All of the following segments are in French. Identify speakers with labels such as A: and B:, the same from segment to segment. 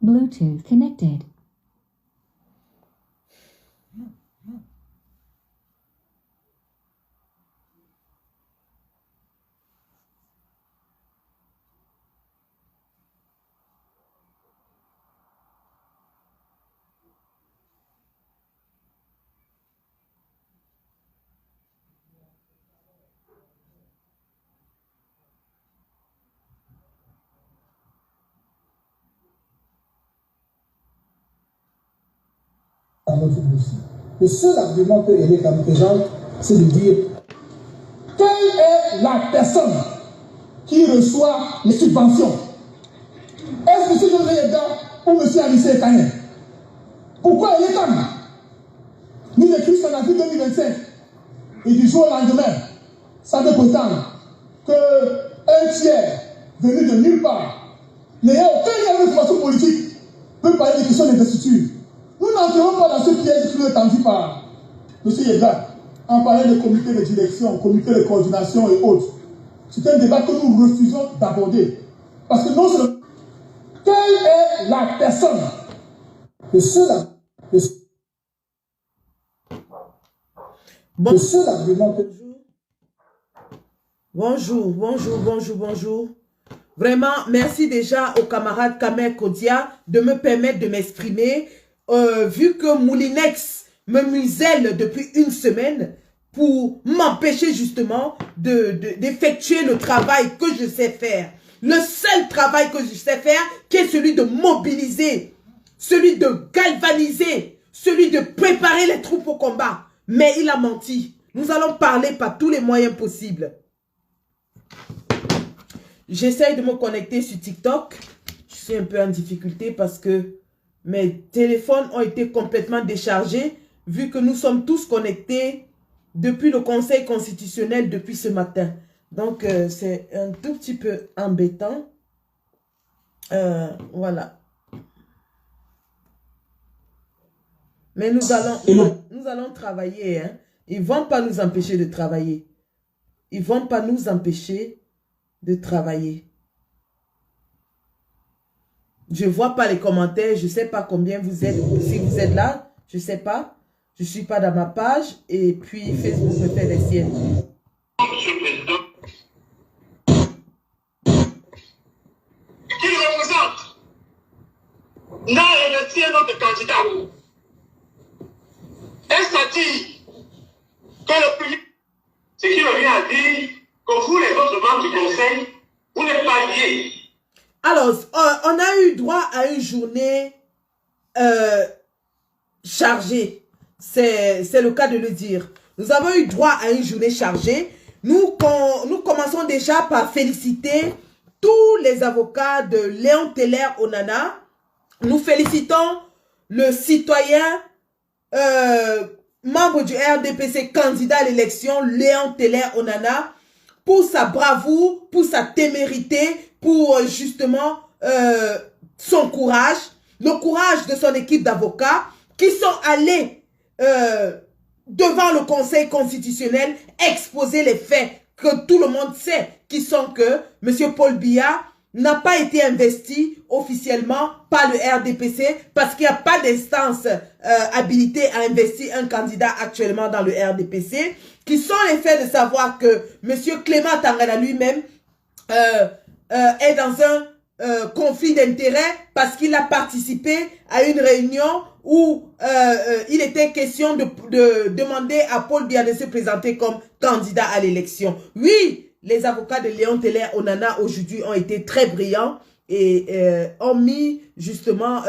A: Bluetooth connected.
B: À notre dossier. Le seul argument que Eric me présente, c'est de dire quelle est la personne qui reçoit les subventions. Est-ce que M. José Edda ou M. Anissé Kayen? Pourquoi il est comme nous écrivons en avril 2025 et du jour au lendemain, ça veut prétendre qu'un tiers venu de nulle part, n'ayant aucune lien de formation politique, peut parler des questions d'investiture. Nous n'entrons pas dans ce piège qui est tendu par M. Yedda en parlant de comité de direction, comité de coordination et autres. C'est un débat que nous refusons d'aborder. Parce que non seulement, quelle est la personne le seul argument que...
C: Bonjour. Vraiment, merci déjà au camarade Kamer Kodia de me permettre de m'exprimer. Vu que Moulinex me muselle depuis une semaine pour m'empêcher justement d'effectuer le travail que je sais faire. Le seul travail que je sais faire, qui est celui de mobiliser, celui de galvaniser, celui de préparer les troupes au combat. Mais il a menti. Nous allons parler par tous les moyens possibles. J'essaye de me connecter sur TikTok. Je suis un peu en difficulté parce que mes téléphones ont été complètement déchargés vu que nous sommes tous connectés depuis le Conseil constitutionnel depuis ce matin. Donc, c'est un tout petit peu embêtant. Voilà. Mais nous allons travailler. Hein. Ils ne vont pas nous empêcher de travailler. Ils ne vont pas nous empêcher de travailler. Je ne vois pas les commentaires. Je ne sais pas combien vous êtes. Si vous êtes là, je ne sais pas. Je ne suis pas dans ma page. Et puis, Facebook me fait les siennes.
D: Monsieur le Président, qu'il représente, n'a remercié notre candidat. Est-ce à dire que le public, ce qui revient à dire que vous, les autres membres du Conseil, vous n'êtes pas liés.
C: Alors, on a eu droit à une journée chargée. C'est le cas de le dire. Nous avons eu droit à une journée chargée. Nous commençons déjà par féliciter tous les avocats de Léon Teller Onana. Nous félicitons le citoyen membre du RDPC, candidat à l'élection, Léon Teller Onana, pour sa bravoure, pour sa témérité, pour justement son courage, le courage de son équipe d'avocats qui sont allés devant le Conseil constitutionnel exposer les faits que tout le monde sait, qui sont que M. Paul Biya n'a pas été investi officiellement par le RDPC parce qu'il n'y a pas d'instance habilitée à investir un candidat actuellement dans le RDPC, qui sont les faits de savoir que M. Clément Tangana lui-même est dans un conflit d'intérêts parce qu'il a participé à une réunion où il était question de demander à Paul Biya de se présenter comme candidat à l'élection. Oui, les avocats de Léon Teller Onana aujourd'hui ont été très brillants et ont mis justement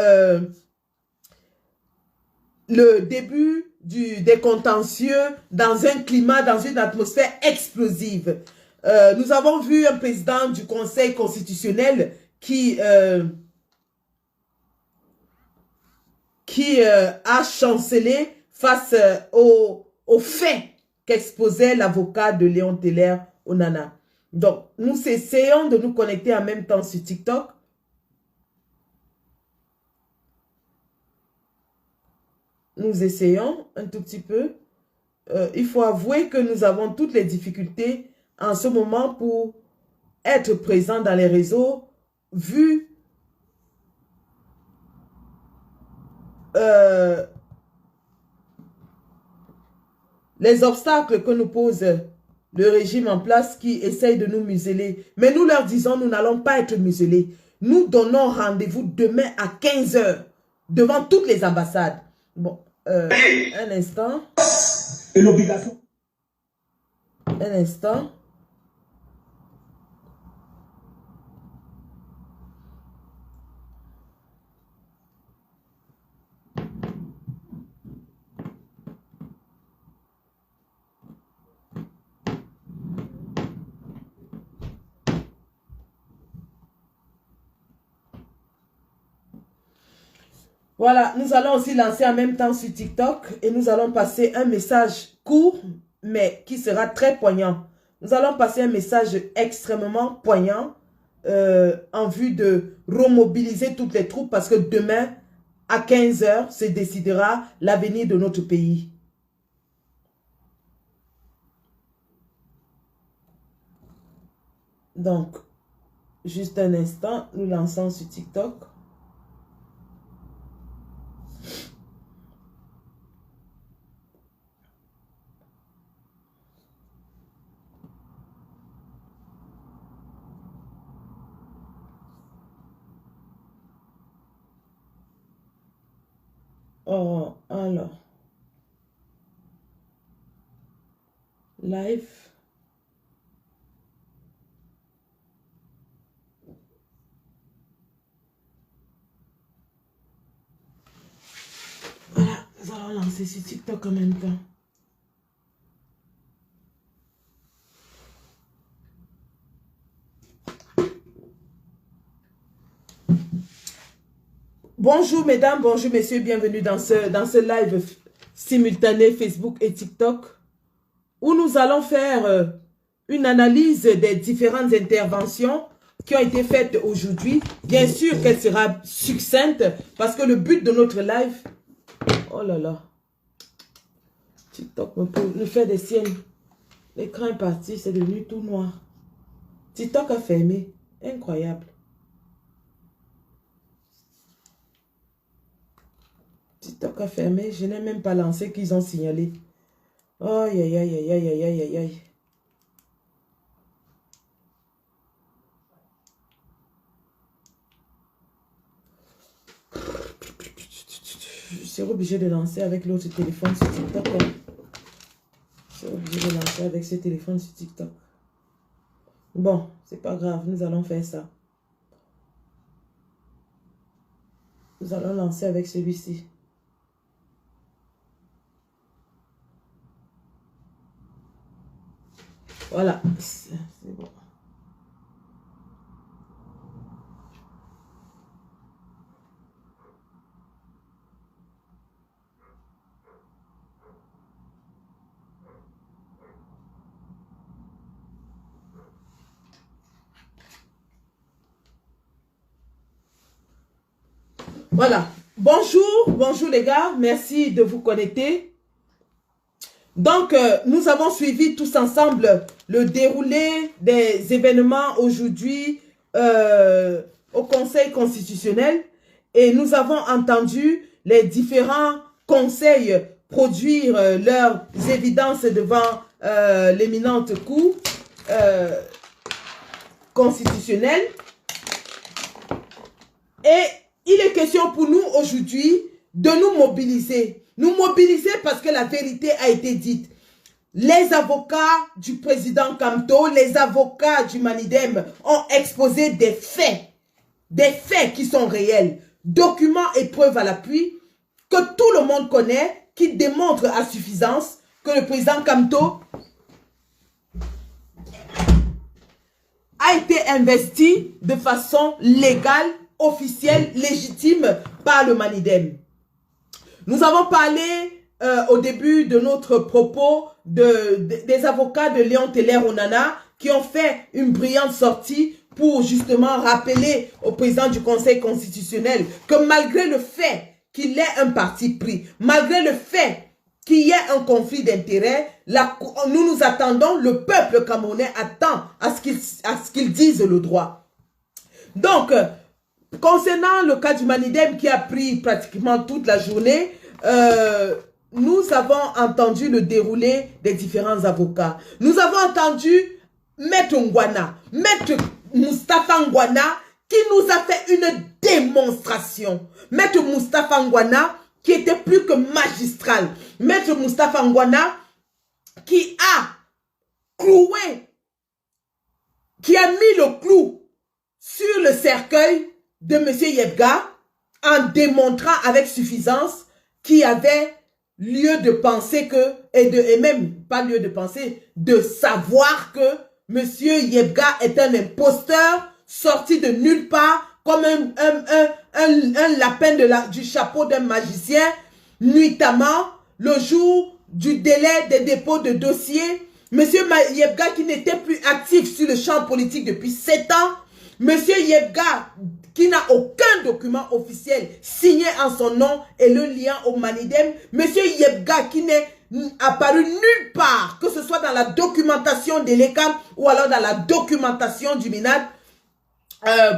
C: le début des contentieux dans un climat, dans une atmosphère explosive. Nous avons vu un président du Conseil constitutionnel qui a chancelé face aux faits qu'exposait l'avocat de Léon Teller Onana. Donc, nous essayons de nous connecter en même temps sur TikTok. Nous essayons un tout petit peu. Il faut avouer que nous avons toutes les difficultés en ce moment pour être présents dans les réseaux, vu les obstacles que nous pose le régime en place qui essaye de nous museler. Mais nous leur disons, nous n'allons pas être muselés. Nous donnons rendez-vous demain à 15 h devant toutes les ambassades. Bon, un instant.
B: Et l'obligation.
C: Un instant. Voilà, nous allons aussi lancer en même temps sur TikTok et nous allons passer un message court, mais qui sera très poignant. Nous allons passer un message extrêmement poignant en vue de remobiliser toutes les troupes parce que demain, à 15 h, se décidera l'avenir de notre pays. Donc, juste un instant, nous lançons sur TikTok. Oh, alors. Live. Voilà, nous allons lancer sur TikTok en même temps. Bonjour mesdames, bonjour messieurs, bienvenue dans ce live simultané Facebook et TikTok où nous allons faire une analyse des différentes interventions qui ont été faites aujourd'hui. Bien sûr qu'elle sera succincte parce que le but de notre live... Oh là là, TikTok me fait des siennes. L'écran est parti, c'est devenu tout noir. TikTok a fermé, incroyable. TikTok a fermé, je n'ai même pas lancé qu'ils ont signalé. Aïe, aïe, aïe, aïe, aïe, aïe, aïe, aïe. Je serai obligé de lancer avec l'autre téléphone sur TikTok. Je serai obligé de lancer avec ce téléphone sur TikTok. Bon, c'est pas grave, nous allons faire ça. Nous allons lancer avec celui-ci. Voilà, c'est bon. Voilà. Bonjour les gars, merci de vous connecter. Donc, nous avons suivi tous ensemble le déroulé des événements aujourd'hui au Conseil constitutionnel et nous avons entendu les différents conseils produire leurs évidences devant l'éminente Cour constitutionnelle. Et il est question pour nous aujourd'hui de nous mobiliser. Nous mobiliser parce que la vérité a été dite. les avocats du président Kamto, les avocats du Manidem ont exposé des faits qui sont réels, documents et preuves à l'appui, que tout le monde connaît, qui démontrent à suffisance que le président Kamto a été investi de façon légale, officielle, légitime par le Manidem. Nous avons parlé au début de notre propos des avocats de Léon Teller Onana qui ont fait une brillante sortie pour justement rappeler au président du Conseil constitutionnel que malgré le fait qu'il ait un parti pris, malgré le fait qu'il y ait un conflit d'intérêts, nous attendons, le peuple camerounais attend à ce qu'ils disent le droit. Donc, concernant le cas du Manidem qui a pris pratiquement toute la journée, nous avons entendu le déroulé des différents avocats. Nous avons entendu Maître Ngwana, Maître Moustapha Ngwana, qui nous a fait une démonstration. Maître Moustapha Ngwana, qui était plus que magistral. Maître Moustapha Ngwana, qui a cloué, qui a mis le clou sur le cercueil de M. Yebga, en démontrant avec suffisance qu'il y avait lieu de penser que, et même pas lieu de penser, de savoir que M. Yebga est un imposteur sorti de nulle part, comme un lapin du chapeau d'un magicien, nuitamment, le jour du délai des dépôts de dossiers. M. Yebga qui n'était plus actif sur le champ politique depuis 7 ans. M. Yebga qui n'a aucun document officiel signé en son nom et le lien au Manidem. M. Yebga qui n'est apparu nulle part, que ce soit dans la documentation de l'ECAM ou alors dans la documentation du MINAD,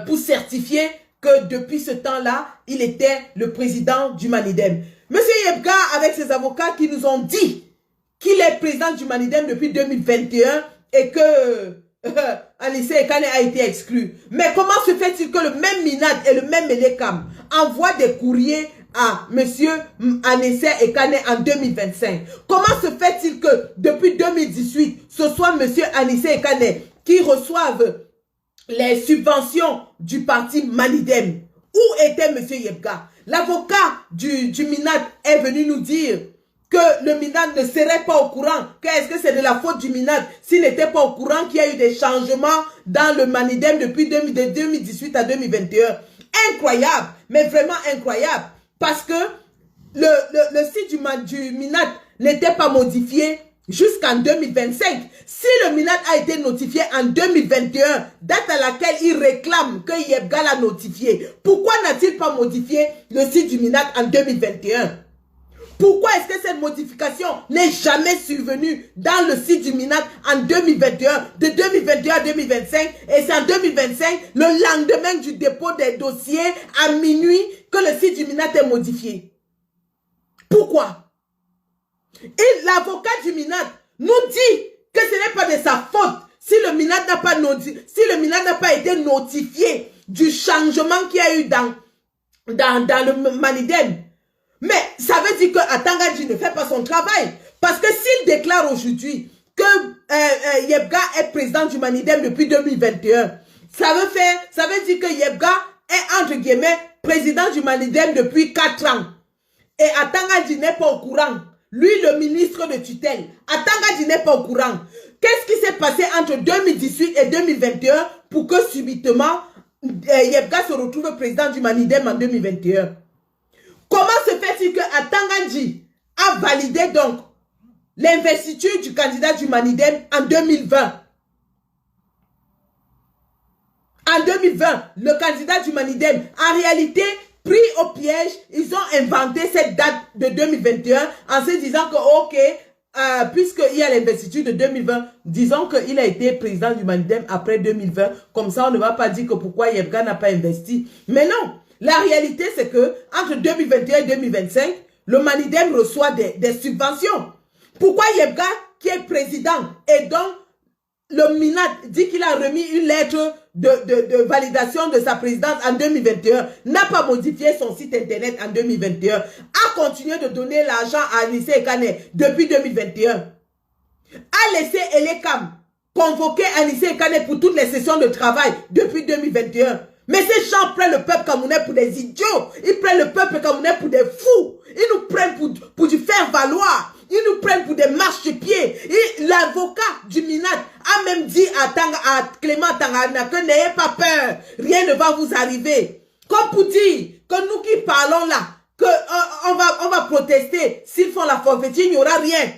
C: pour certifier que depuis ce temps-là, il était le président du Manidem. M. Yebga, avec ses avocats qui nous ont dit qu'il est président du Manidem depuis 2021 et que Anissé Ekane a été exclu. Mais comment se fait-il que le même Minad et le même Melekam envoient des courriers à M. Anissé Ekane en 2025? Comment se fait-il que depuis 2018, ce soit M. Anissé Ekane qui reçoive les subventions du parti Manidem? Où était M. Yebga? L'avocat du Minad est venu nous dire que le Minad ne serait pas au courant. Est-ce que c'est de la faute du Minad s'il n'était pas au courant qu'il y a eu des changements dans le Manidem depuis 2018 à 2021? Incroyable, mais vraiment incroyable. Parce que le site du Minad n'était pas modifié jusqu'en 2025. Si le Minad a été notifié en 2021, date à laquelle il réclame que Yebga l'a notifié, pourquoi n'a-t-il pas modifié le site du Minad en 2021? Pourquoi est-ce que cette modification n'est jamais survenue dans le site du MINAD en 2021, de 2021 à 2025, et c'est en 2025, le lendemain du dépôt des dossiers, à minuit, que le site du MINAD est modifié? Pourquoi? Et l'avocat du MINAD nous dit que ce n'est pas de sa faute si le MINAD n'a pas été notifié du changement qu'il y a eu dans le Manidem. Mais ça veut dire que Atangadji ne fait pas son travail. Parce que s'il déclare aujourd'hui que Yebga est président du Manidem depuis 2021, ça veut dire que Yebga est, entre guillemets, président du Manidem depuis 4 ans. Et Atangadji n'est pas au courant. Lui, le ministre de tutelle. Atangadji n'est pas au courant. Qu'est-ce qui s'est passé entre 2018 et 2021 pour que subitement Yebga se retrouve président du Manidem en 2021? Comment se fait-il que Atangadji a validé donc l'investiture du candidat du Manidem en 2020? En 2020, le candidat du Manidem, en réalité, pris au piège, ils ont inventé cette date de 2021 en se disant que, ok, puisqu'il y a l'investiture de 2020, disons qu'il a été président du Manidem après 2020. Comme ça, on ne va pas dire que pourquoi Yebga n'a pas investi. Mais non. La réalité, c'est que entre 2021 et 2025, le Manidem reçoit des subventions. Pourquoi Yebga, qui est président, et donc le MINAD dit qu'il a remis une lettre de validation de sa présidence en 2021, n'a pas modifié son site internet en 2021, a continué de donner l'argent à Anissé Ekane depuis 2021? a laissé Elekam convoquer Anissé Kane pour toutes les sessions de travail depuis 2021. Mais ces gens prennent le peuple camerounais pour des idiots. Ils prennent le peuple camerounais pour des fous. Ils nous prennent pour du faire valoir. Ils nous prennent pour des marchepieds. L'avocat du Minat a même dit à Clément Tangana que n'ayez pas peur. Rien ne va vous arriver. Comme pour dire que nous qui parlons là, que on va protester. S'ils font la forfaiture, il n'y aura rien.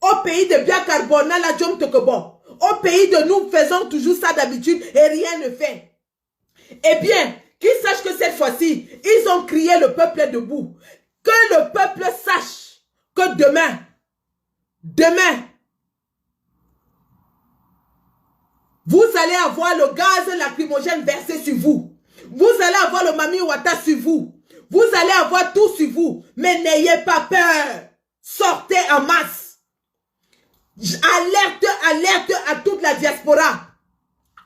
C: Au pays de Biakarbona, la Djom Tokobon. Au pays de nous faisons toujours ça d'habitude et rien ne fait. Eh bien, qu'ils sachent que cette fois-ci, ils ont crié le peuple debout. Que le peuple sache que demain, vous allez avoir le gaz lacrymogène versé sur vous. Vous allez avoir le Mami Wata sur vous. Vous allez avoir tout sur vous. Mais n'ayez pas peur. Sortez en masse. Alerte à toute la diaspora.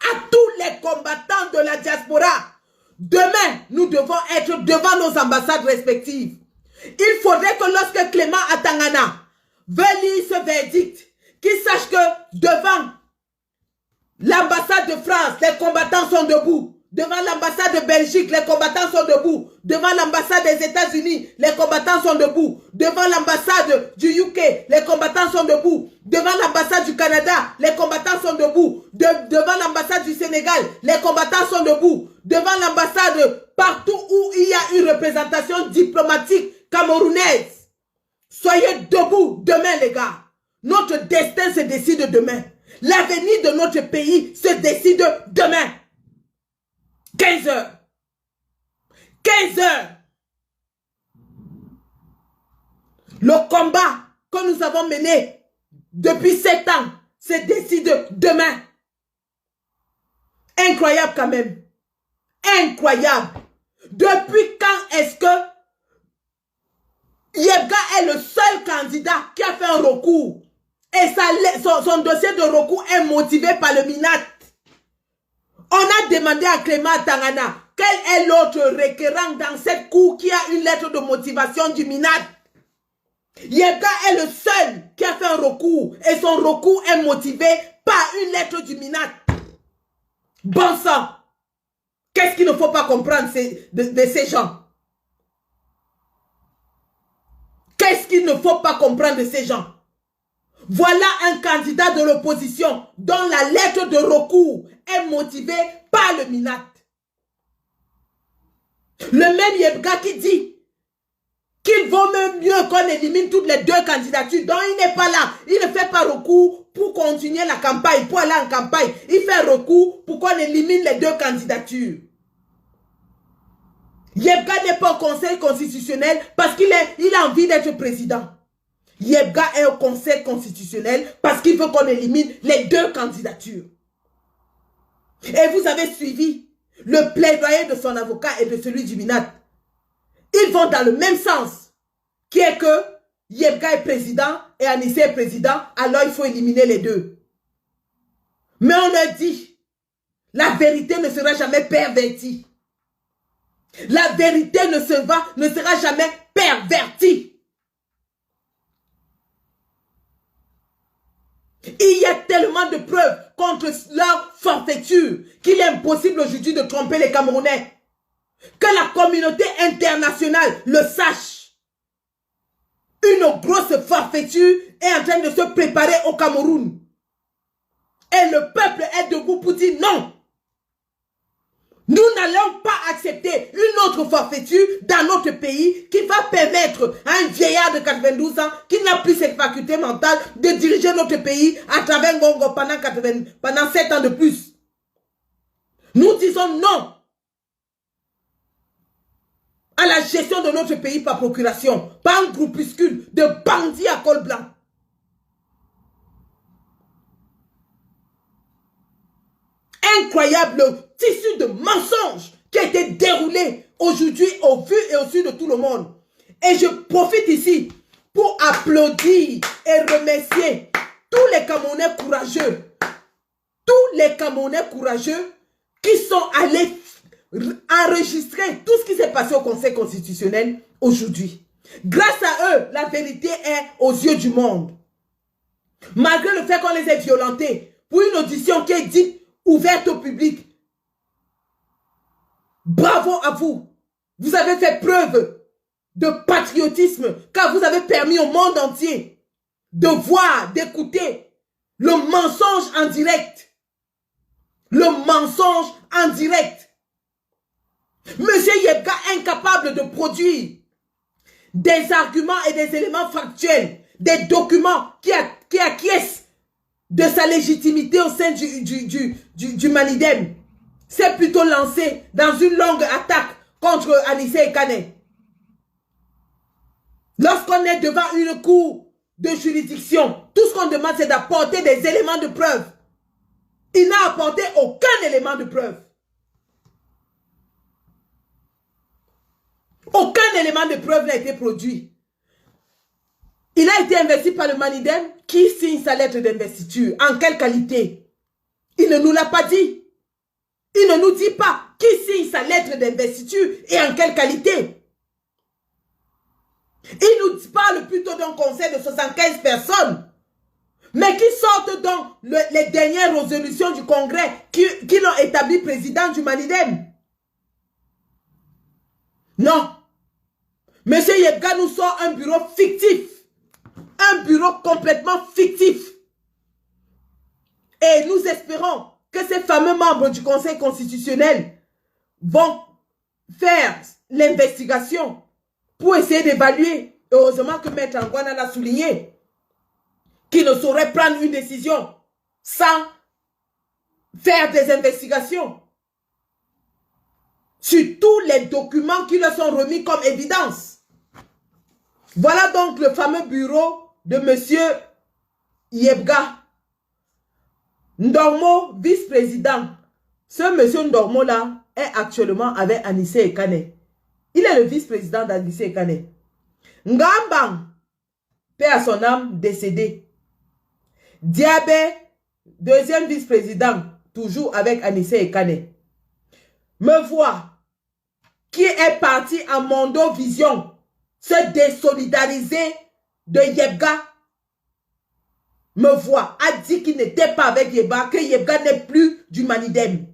C: À tous les combattants de la diaspora. Demain, nous devons être devant nos ambassades respectives. Il faudrait que lorsque Clément Atangana veut lire ce verdict, qu'il sache que devant l'ambassade de France, les combattants sont debout. Devant l'ambassade de Belgique, les combattants sont debout. Devant l'ambassade des États-Unis, les combattants sont debout. Devant l'ambassade du UK, les combattants sont debout. Devant l'ambassade du Canada, les combattants sont debout. Devant l'ambassade du Sénégal, les combattants sont debout. Devant l'ambassade, partout où il y a une représentation diplomatique camerounaise. Soyez debout demain, les gars. Notre destin se décide demain. L'avenir de notre pays se décide demain. 15 heures. 15 heures. Le combat que nous avons mené depuis 7 ans se décide demain. Incroyable quand même. Incroyable. Depuis quand est-ce que Yebga est le seul candidat qui a fait un recours? Et son dossier de recours est motivé par le Minat. On a demandé à Clément Tangana quel est l'autre requérant dans cette cour qui a une lettre de motivation du Minat. Yebga est le seul qui a fait un recours et son recours est motivé par une lettre du Minat. Bon sang, qu'est-ce qu'il ne faut pas comprendre de ces gens? Qu'est-ce qu'il ne faut pas comprendre de ces gens? Voilà un candidat de l'opposition dont la lettre de recours est motivée par le Minat. Le même Yebga qui dit qu'il vaut même mieux qu'on élimine toutes les 2 candidatures. Donc il n'est pas là. Il ne fait pas recours pour continuer la campagne, pour aller en campagne. Il fait recours pour qu'on élimine les 2 candidatures. Yebga n'est pas au Conseil constitutionnel parce qu'il a envie d'être président. Yebga est au Conseil constitutionnel parce qu'il veut qu'on élimine les 2 candidatures. Et vous avez suivi le plaidoyer de son avocat et de celui du Minat. Ils vont dans le même sens, qui est que Yebga est président et Anissé est président, alors il faut éliminer les 2. Mais on leur dit, la vérité ne sera jamais pervertie. La vérité ne sera jamais pervertie. Il y a tellement de preuves contre leur forfaiture qu'il est impossible aujourd'hui de tromper les Camerounais. Que la communauté internationale le sache. Une grosse forfaiture est en train de se préparer au Cameroun. Et le peuple est debout pour dire non. Nous n'allons pas accepter une autre forfaiture dans notre pays qui va permettre à un vieillard de 92 ans qui n'a plus cette faculté mentale de diriger notre pays à travers Ngongo pendant 7 ans de plus. Nous disons non à la gestion de notre pays par procuration, par un groupuscule de bandits à col blanc. Incroyable tissu de mensonges qui a été déroulé aujourd'hui au vu et au su de tout le monde. Et je profite ici pour applaudir et remercier tous les Camerounais courageux. Tous les Camerounais courageux qui sont allés enregistrer tout ce qui s'est passé au Conseil constitutionnel aujourd'hui. Grâce à eux, la vérité est aux yeux du monde. Malgré le fait qu'on les ait violentés, pour une audition qui est dite ouverte au public. Bravo à vous. Vous avez fait preuve de patriotisme car vous avez permis au monde entier de voir, d'écouter le mensonge en direct. Le mensonge en direct. Monsieur Yebga incapable de produire des arguments et des éléments factuels, des documents qui acquiescent de sa légitimité au sein du Manidem, s'est plutôt lancé dans une longue attaque contre Anissé Ekane. Lorsqu'on est devant une cour de juridiction, tout ce qu'on demande c'est d'apporter des éléments de preuve. Il n'a apporté aucun élément de preuve. Aucun élément de preuve n'a été produit. Il a été investi par le Manidem qui signe sa lettre d'investiture. En quelle qualité? Il ne nous l'a pas dit. Il ne nous dit pas qui signe sa lettre d'investiture et en quelle qualité. Il nous parle plutôt d'un conseil de 75 personnes, mais qui sortent donc les dernières résolutions du Congrès qui l'ont établi président du Manidem. Non. Monsieur Yebga nous sort un bureau fictif. Un bureau complètement fictif. Et nous espérons que ces fameux membres du Conseil constitutionnel vont faire l'investigation pour essayer d'évaluer. Heureusement que Maître Angwana l'a souligné, qu'il ne saurait prendre une décision sans faire des investigations sur tous les documents qui leur sont remis comme évidence. Voilà donc le fameux bureau de monsieur Yebga. Ndormo, vice-président. Ce monsieur Ndormo-là est actuellement avec Anissé Ekane. Il est le vice-président d'Anissé Ekane. Ngambang, paix à son âme, décédé. Diabé, deuxième vice-président, toujours avec Anissé Ekane. Me voit, qui est parti en Mondo Vision, se désolidariser de Yebga, me voit, a dit qu'il n'était pas avec Yebga, que Yebga n'est plus du Manidem.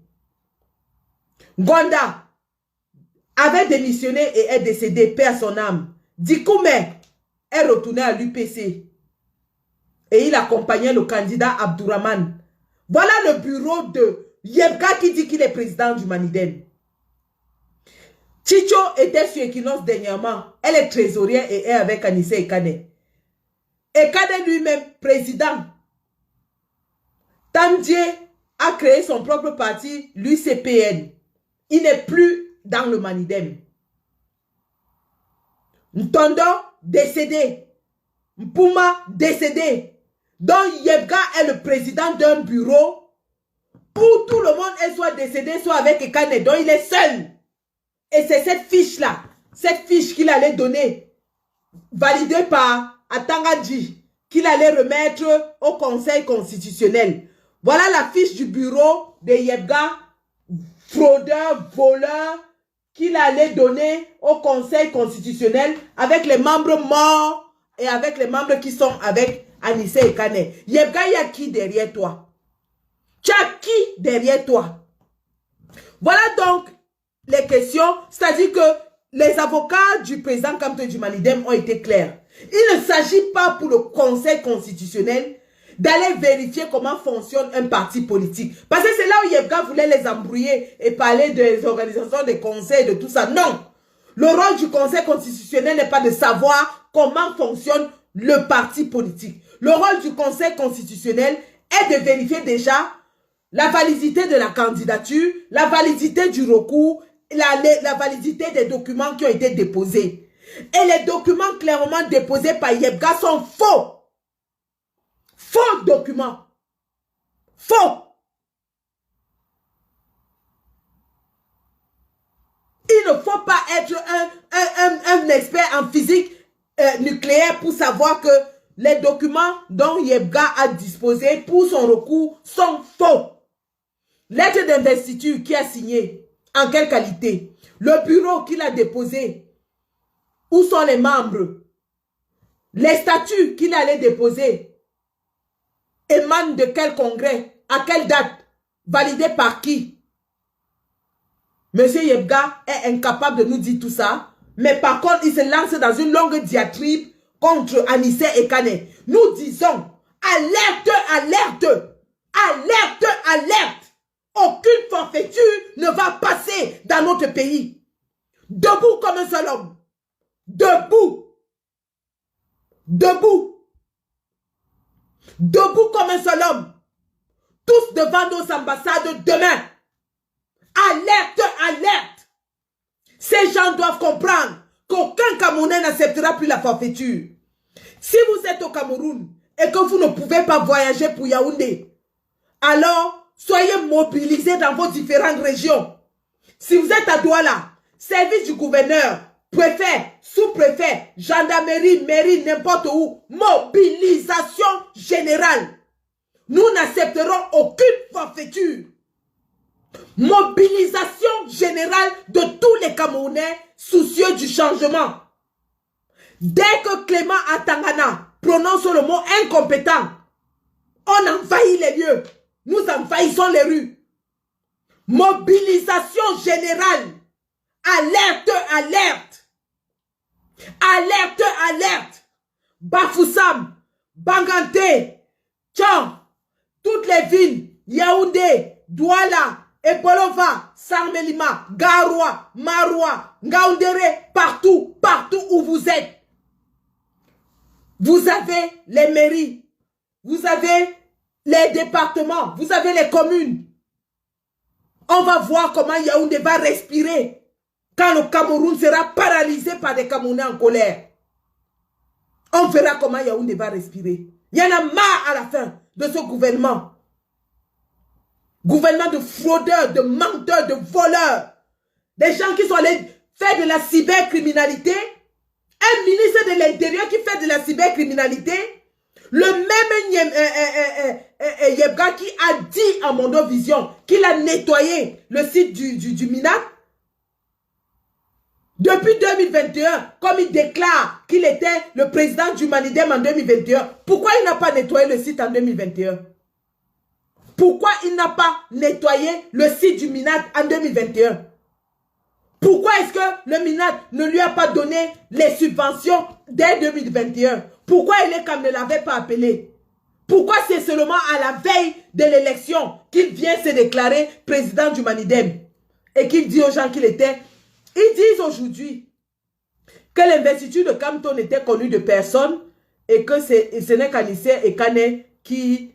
C: Gonda avait démissionné et est décédé, paix à son âme. Dikoume est retourné à l'UPC et il accompagnait le candidat Abdourahman. Voilà le bureau de Yebga qui dit qu'il est président du Manidem. Chicho était sur Equinox dernièrement. Elle est trésorière et est avec Anissé Ekane. Ekane lui-même, président. Tamdié a créé son propre parti, l'UCPN. Il n'est plus dans le Manidem. Ntondo, décédé. Mpuma, décédé. Donc Yebga est le président d'un bureau où tout le monde est soit décédé, soit avec Ekane. Donc il est seul. Et c'est cette fiche-là, cette fiche qu'il allait donner, validée par Atangadji, qu'il allait remettre au Conseil constitutionnel. Voilà la fiche du bureau de Yebga, fraudeur, voleur, qu'il allait donner au Conseil constitutionnel avec les membres morts et avec les membres qui sont avec Anissé Ekane. Yebga, il y a qui derrière toi? Tu as qui derrière toi? Voilà donc les questions, c'est-à-dire que les avocats du président Kamto du Manidem ont été clairs. Il ne s'agit pas pour le Conseil constitutionnel d'aller vérifier comment fonctionne un parti politique. Parce que c'est là où Yebga voulait les embrouiller et parler des organisations, des conseils, de tout ça. Non! Le rôle du Conseil constitutionnel n'est pas de savoir comment fonctionne le parti politique. Le rôle du Conseil constitutionnel est de vérifier déjà la validité de la candidature, la validité du recours, la validité des documents qui ont été déposés. Et les documents clairement déposés par Yebga sont faux. Faux documents. Faux. Il ne faut pas être un expert en physique nucléaire pour savoir que les documents dont Yebga a disposé pour son recours sont faux. Lettre d'investiture qui a signé, en quelle qualité? Le bureau qu'il a déposé, où sont les membres? Les statuts qu'il allait déposer, émane de quel congrès? À quelle date? Validé par qui? Monsieur Yebga est incapable de nous dire tout ça. Mais par contre, il se lance dans une longue diatribe contre Anissé et Kane. Nous disons, alerte, alerte, alerte, alerte. Aucune forfaiture ne va passer dans notre pays. Debout comme un seul homme. Debout. Debout. Debout comme un seul homme. Tous devant nos ambassades demain. Alerte, alerte. Ces gens doivent comprendre qu'aucun Camerounais n'acceptera plus la forfaiture. Si vous êtes au Cameroun et que vous ne pouvez pas voyager pour Yaoundé, alors soyez mobilisés dans vos différentes régions. Si vous êtes à Douala, service du gouverneur, préfet, sous-préfet, gendarmerie, mairie, n'importe où, mobilisation générale. Nous n'accepterons aucune forfaiture. Mobilisation générale de tous les Camerounais soucieux du changement. Dès que Clément Atangana prononce le mot incompétent, on envahit les lieux. Nous envahissons les rues. Mobilisation générale. Alerte, alerte. Alerte, alerte. Bafoussam, Bangante, Tchon, toutes les villes, Yaoundé, Douala, Epolova, Sarmelima, Garoua, Maroua, Ngaoundéré, partout, partout où vous êtes. Vous avez les mairies, vous avez les départements, vous avez les communes. On va voir comment Yaoundé va respirer quand le Cameroun sera paralysé par des Camerounais en colère. On verra comment Yaoundé va respirer. Il y en a marre à la fin de ce gouvernement. Gouvernement de fraudeurs, de menteurs, de voleurs. Des gens qui sont allés faire de la cybercriminalité. Un ministre de l'Intérieur qui fait de la cybercriminalité. Le même Yebga qui a dit à Mondovision qu'il a nettoyé le site du MINAT. Depuis 2021, comme il déclare qu'il était le président du Manidem en 2021, pourquoi il n'a pas nettoyé le site en 2021? Pourquoi il n'a pas nettoyé le site du MINAT en 2021? Pourquoi est-ce que le MINAT ne lui a pas donné les subventions dès 2021? Pourquoi Elekam ne l'avait pas appelé? Pourquoi c'est seulement à la veille de l'élection qu'il vient se déclarer président du Manidem et qu'il dit aux gens qu'il était... Ils disent aujourd'hui que l'investiture de Kamto n'était connue de personne et que ce n'est qu'Anissé et Kane qui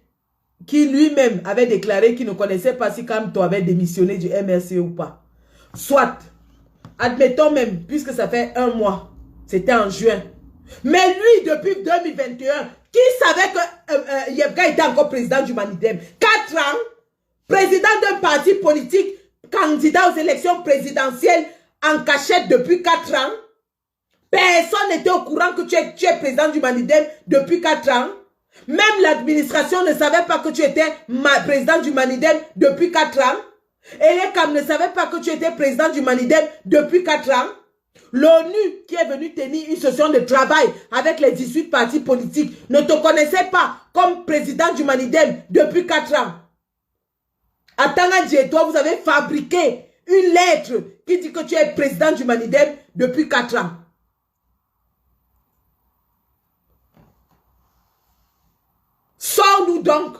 C: lui-même avait déclaré qu'il ne connaissait pas si Kamto avait démissionné du MRC ou pas. Soit, admettons même, puisque ça fait un mois, c'était en juin. Mais lui, depuis 2021, qui savait que Yebga était encore président du Manidem? 4 ans, président d'un parti politique, candidat aux élections présidentielles, en cachette depuis 4 ans. Personne n'était au courant que tu es président du Manidem depuis 4 ans. Même l'administration ne savait pas que tu étais président du Manidem depuis 4 ans. Et les CAM ne savaient pas que tu étais président du Manidem depuis 4 ans. L'ONU qui est venu tenir une session de travail avec les 18 partis politiques ne te connaissait pas comme président du Manidem depuis 4 ans. À Tangadji et toi, vous avez fabriqué une lettre qui dit que tu es président du Manidem depuis 4 ans. Sors-nous donc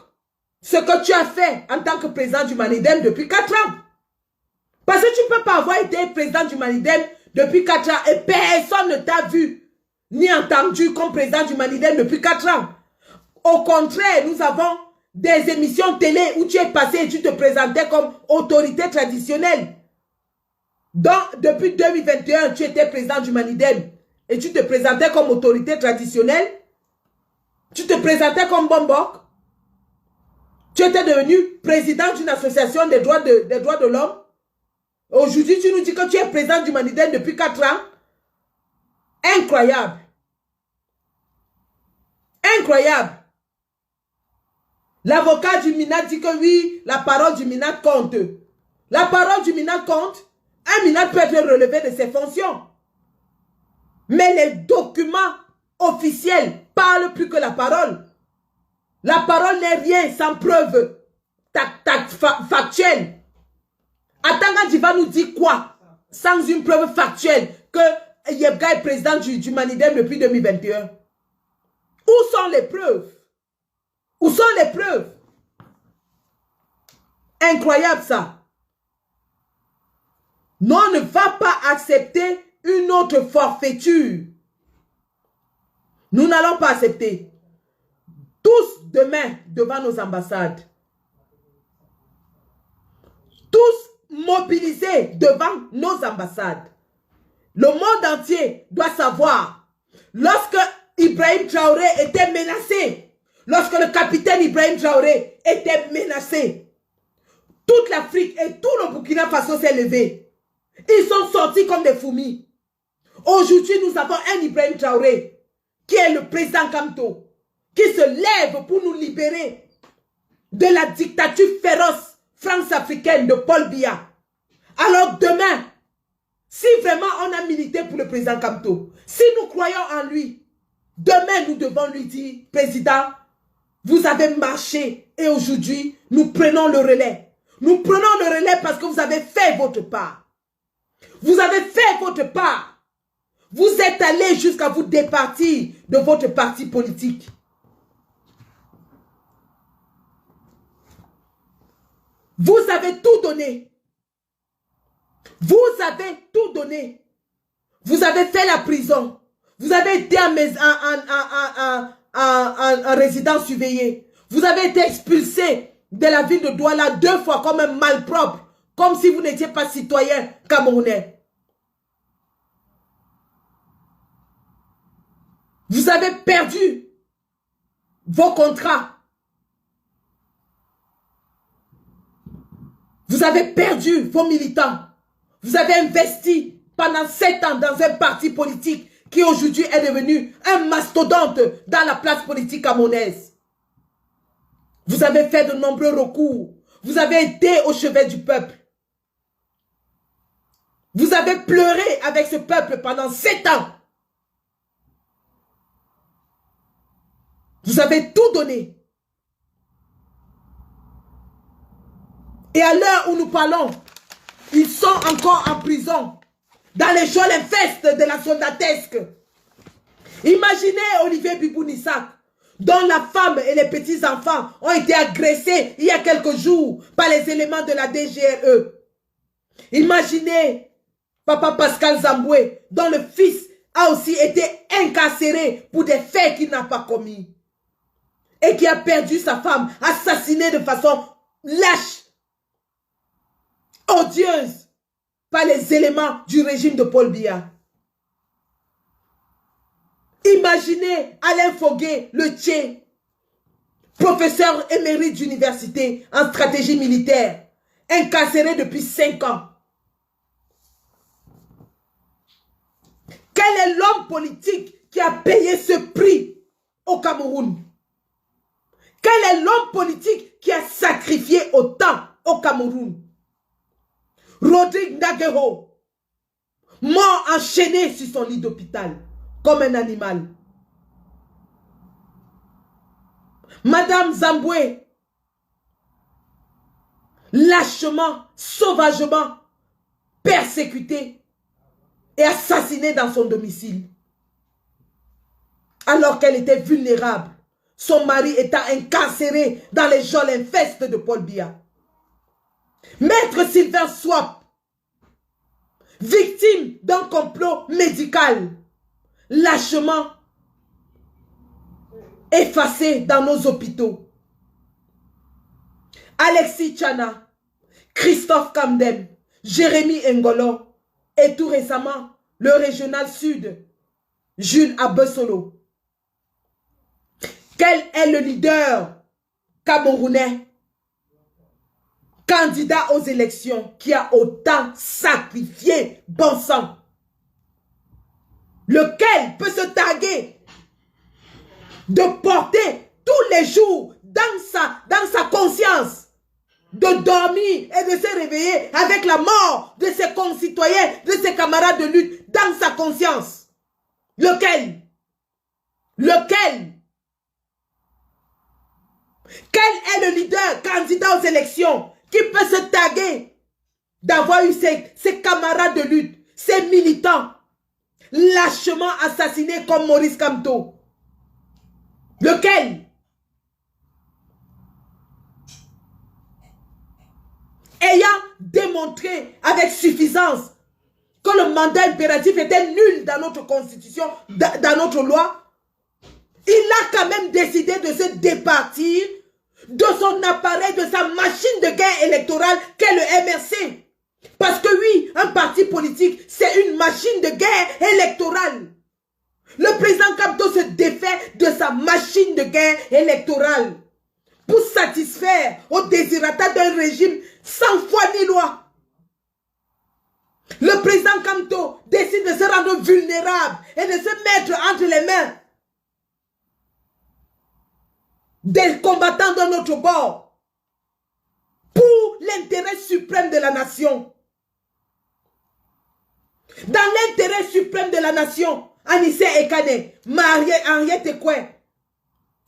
C: ce que tu as fait en tant que président du Manidem depuis 4 ans. Parce que tu ne peux pas avoir été président du Manidem depuis 4 ans et personne ne t'a vu ni entendu comme président du Manidem depuis 4 ans. Au contraire, nous avons des émissions télé où tu es passé et tu te présentais comme autorité traditionnelle. Donc, depuis 2021, tu étais président du Manidem et tu te présentais comme autorité traditionnelle. Tu te présentais comme Bombok. Tu étais devenu président d'une association des droits de l'homme. Aujourd'hui, tu nous dis que tu es président du Manidem depuis 4 ans. Incroyable. Incroyable. L'avocat du MINAT dit que oui, la parole du MINAT compte. La parole du MINAT compte. Un MINAT peut être relevé de ses fonctions. Mais les documents officiels parlent plus que la parole. La parole n'est rien sans preuve factuelle. Atanga va nous dire quoi sans une preuve factuelle que Yebga est président du Manidem depuis 2021? Où sont les preuves? Où sont les preuves? Incroyable ça. Non, on ne va pas accepter une autre forfaiture. Nous n'allons pas accepter. Tous demain devant nos ambassades. Tous mobilisés devant nos ambassades. Le monde entier doit savoir, lorsque Ibrahim Traoré était menacé, lorsque le capitaine Ibrahim Traoré était menacé, toute l'Afrique et tout le Burkina Faso s'est levé. Ils sont sortis comme des fourmis. Aujourd'hui, nous avons un Ibrahim Traoré qui est le président Kamto, qui se lève pour nous libérer de la dictature féroce france-africaine de Paul Biya. Alors demain, si vraiment on a milité pour le président Kamto, si nous croyons en lui, demain nous devons lui dire, président, vous avez marché et aujourd'hui nous prenons le relais. Nous prenons le relais parce que vous avez fait votre part. Vous avez fait votre part. Vous êtes allé jusqu'à vous départir de votre parti politique. Vous avez tout donné. Vous avez tout donné. Vous avez fait la prison. Vous avez été en résidence surveillée. Vous avez été expulsé de la ville de Douala 2 fois comme un malpropre. Comme si vous n'étiez pas citoyen camerounais. Vous avez perdu vos contrats. Vous avez perdu vos militants. Vous avez investi pendant 7 ans dans un parti politique qui aujourd'hui est devenu un mastodonte dans la place politique camerounaise. Vous avez fait de nombreux recours. Vous avez été au chevet du peuple. Vous avez pleuré avec ce peuple pendant 7 ans. Vous avez tout donné. Et à l'heure où nous parlons, ils sont encore en prison, dans les geôles infestes de la soldatesque. Imaginez Olivier Bibounissak, dont la femme et les petits-enfants ont été agressés il y a quelques jours par les éléments de la DGRE. Imaginez Papa Pascal Zamboué, dont le fils a aussi été incarcéré pour des faits qu'il n'a pas commis. Et qui a perdu sa femme, assassinée de façon lâche, odieuse, par les éléments du régime de Paul Biya. Imaginez Alain Fogué, le Tché, professeur émérite d'université en stratégie militaire, incarcéré depuis 5 ans. Quel est l'homme politique qui a payé ce prix au Cameroun? Quel est l'homme politique qui a sacrifié autant au Cameroun? Rodrigue Ndaguero, mort enchaîné sur son lit d'hôpital, comme un animal. Madame Zamboué, lâchement, sauvagement, persécutée et assassinée dans son domicile. Alors qu'elle était vulnérable, son mari étant incarcéré dans les geôles infestes de Paul Biya. Maître Sylvain Swap, victime d'un complot médical, lâchement effacé dans nos hôpitaux. Alexis Tchana, Christophe Kamdem, Jérémy Ngolo et tout récemment le régional sud, Jules Abessolo. Quel est le leader camerounais, candidat aux élections, qui a autant sacrifié bon sang? Lequel peut se targuer de porter tous les jours dans sa conscience, de dormir et de se réveiller avec la mort de ses concitoyens, de ses camarades de lutte dans sa conscience? Lequel? Lequel? Quel est le leader candidat aux élections qui peut se taguer d'avoir eu ses camarades de lutte, ses militants, lâchement assassinés comme Maurice Kamto? Lequel? Ayant démontré avec suffisance que le mandat impératif était nul dans notre constitution, dans notre loi, il a quand même décidé de se départir de son appareil, de sa machine de guerre électorale qu'est le MRC. Parce que oui, un parti politique, c'est une machine de guerre électorale. Le président Kamto se défait de sa machine de guerre électorale pour satisfaire aux désirata d'un régime sans foi ni loi. Le président Kamto décide de se rendre vulnérable et de se mettre entre les mains des combattants de notre bord pour l'intérêt suprême de la nation. Dans l'intérêt suprême de la nation, Anissé Ekane, Henriette Ekwe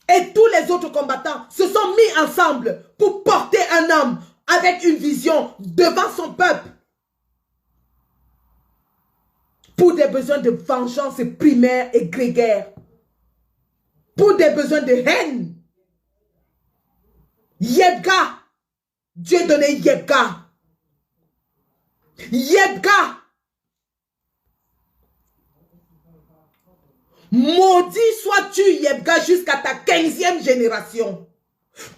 C: et tous les autres combattants se sont mis ensemble pour porter un homme avec une vision devant son peuple. Pour des besoins de vengeance primaire et grégaire. Pour des besoins de haine. Yebga. Dieu donné Yebga. Yebga. Maudit sois-tu, Yebga, jusqu'à ta 15e génération.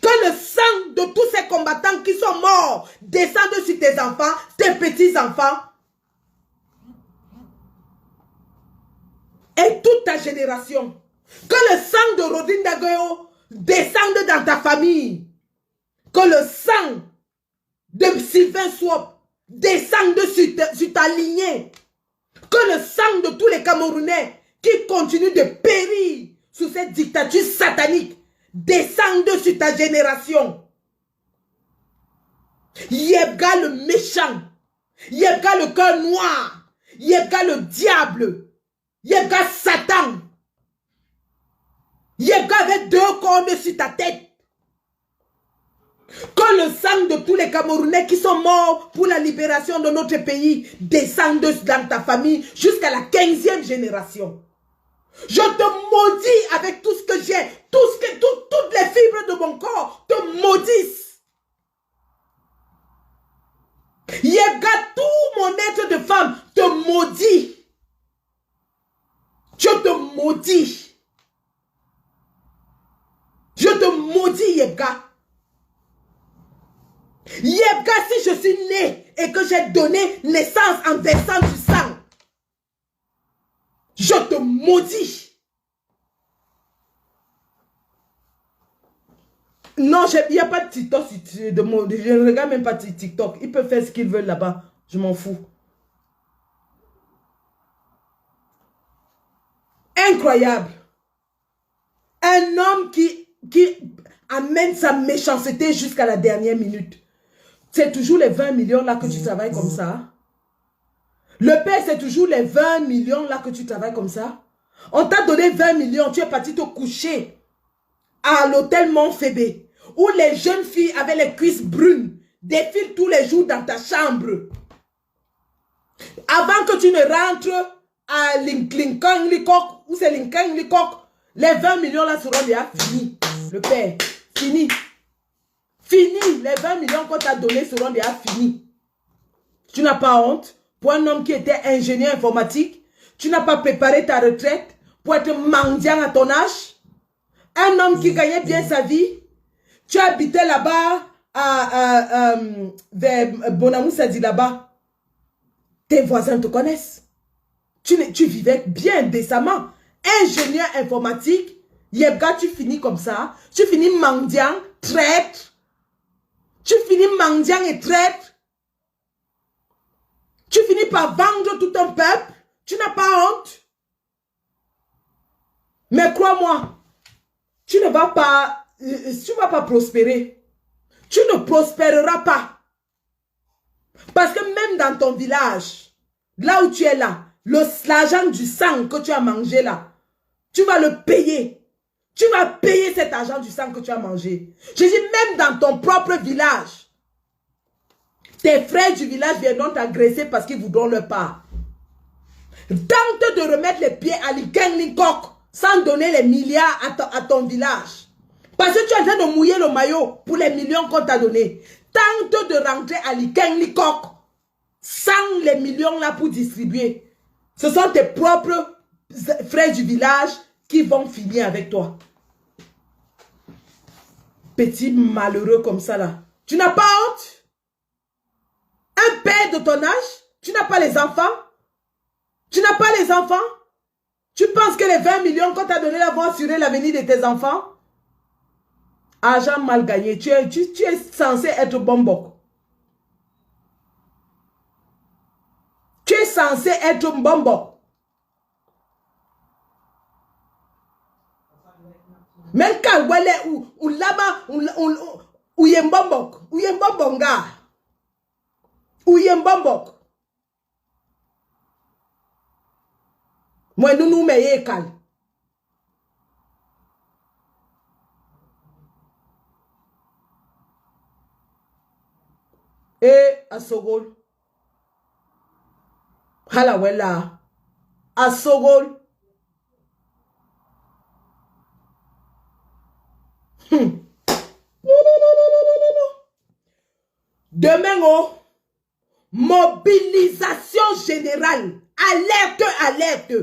C: Que le sang de tous ces combattants qui sont morts descende sur tes enfants, tes petits-enfants et toute ta génération. Que le sang de Rodine Dagoyo descende dans ta famille. Que le sang de Sylvain Swap descende sur ta lignée. Que le sang de tous les Camerounais qui continuent de périr sous cette dictature satanique descende sur ta génération. Yebga le méchant, Yebga le cœur noir, Yebga le diable, Yebga Satan, Yebga avec 2 cornes sur ta tête. Que le sang de tous les Camerounais qui sont morts pour la libération de notre pays descende dans ta famille jusqu'à la 15e génération. Je te maudis avec tout ce que j'ai, toutes les fibres de mon corps te maudissent. Yebga, tout mon être de femme te maudit. Je te maudis. Je te maudis, Yebga. Yebga, si je suis né et que j'ai donné naissance en versant du sang, je te maudis. Non, il n'y a pas de TikTok. Je ne regarde même pas TikTok. Ils peuvent faire ce qu'ils veulent là-bas. Je m'en fous. Incroyable. Un homme qui amène sa méchanceté jusqu'à la dernière minute. C'est toujours les 20 millions là que tu travailles comme ça. Le père, c'est toujours les 20 millions là que tu travailles comme ça. On t'a donné 20 millions, tu es parti te coucher à l'hôtel Montphébé, où les jeunes filles avec les cuisses brunes défilent tous les jours dans ta chambre. Avant que tu ne rentres à Lincoln Likok, où c'est Lincoln Likok, les 20 millions là seront déjà finis. Le père, fini. Fini, les 20 millions qu'on t'a donnés seront déjà finis. Tu n'as pas honte? Pour un homme qui était ingénieur informatique, tu n'as pas préparé ta retraite pour être mendiant à ton âge. Un homme qui gagnait bien sa vie, tu habitais là-bas, vers Bonamou Sadi là-bas. Tes voisins te connaissent. Tu vivais bien, décemment. Ingénieur informatique, Yebga, tu finis comme ça. Tu finis mendiant, traître. Tu finis mendiant et traître. Tu finis par vendre tout un peuple. Tu n'as pas honte. Mais crois-moi, tu ne vas pas, prospérer. Tu ne prospéreras pas. Parce que même dans ton village, là où tu es là, l'argent du sang que tu as mangé là, tu vas le payer. Tu vas payer cet argent du sang que tu as mangé. Je dis même dans ton propre village. Tes frères du village viendront t'agresser parce qu'ils voudront leur part. Tente de remettre les pieds à l'Ikeng-Likok sans donner les milliards à ton village. Parce que tu es en train de mouiller le maillot pour les millions qu'on t'a donnés. Tente de rentrer à l'Ikeng-Likok sans les millions là pour distribuer. Ce sont tes propres frères du village qui vont finir avec toi. Petit malheureux comme ça là. Tu n'as pas honte? Un père de ton âge? Tu n'as pas les enfants? Tu n'as pas les enfants? Tu penses que les 20 millions qu'on t'a donné là vont assurer l'avenir de tes enfants? Argent mal gagné. Tu es censé être bombok. Tu es censé être bombok. Même quand ou là-bas, ou yembombok, ou yembombonga, ou yembombok. Moi, nous meillons calme. Et à Sogol. Halawela. À Sogol. Demain, oh, mobilisation générale. Alerte, alerte.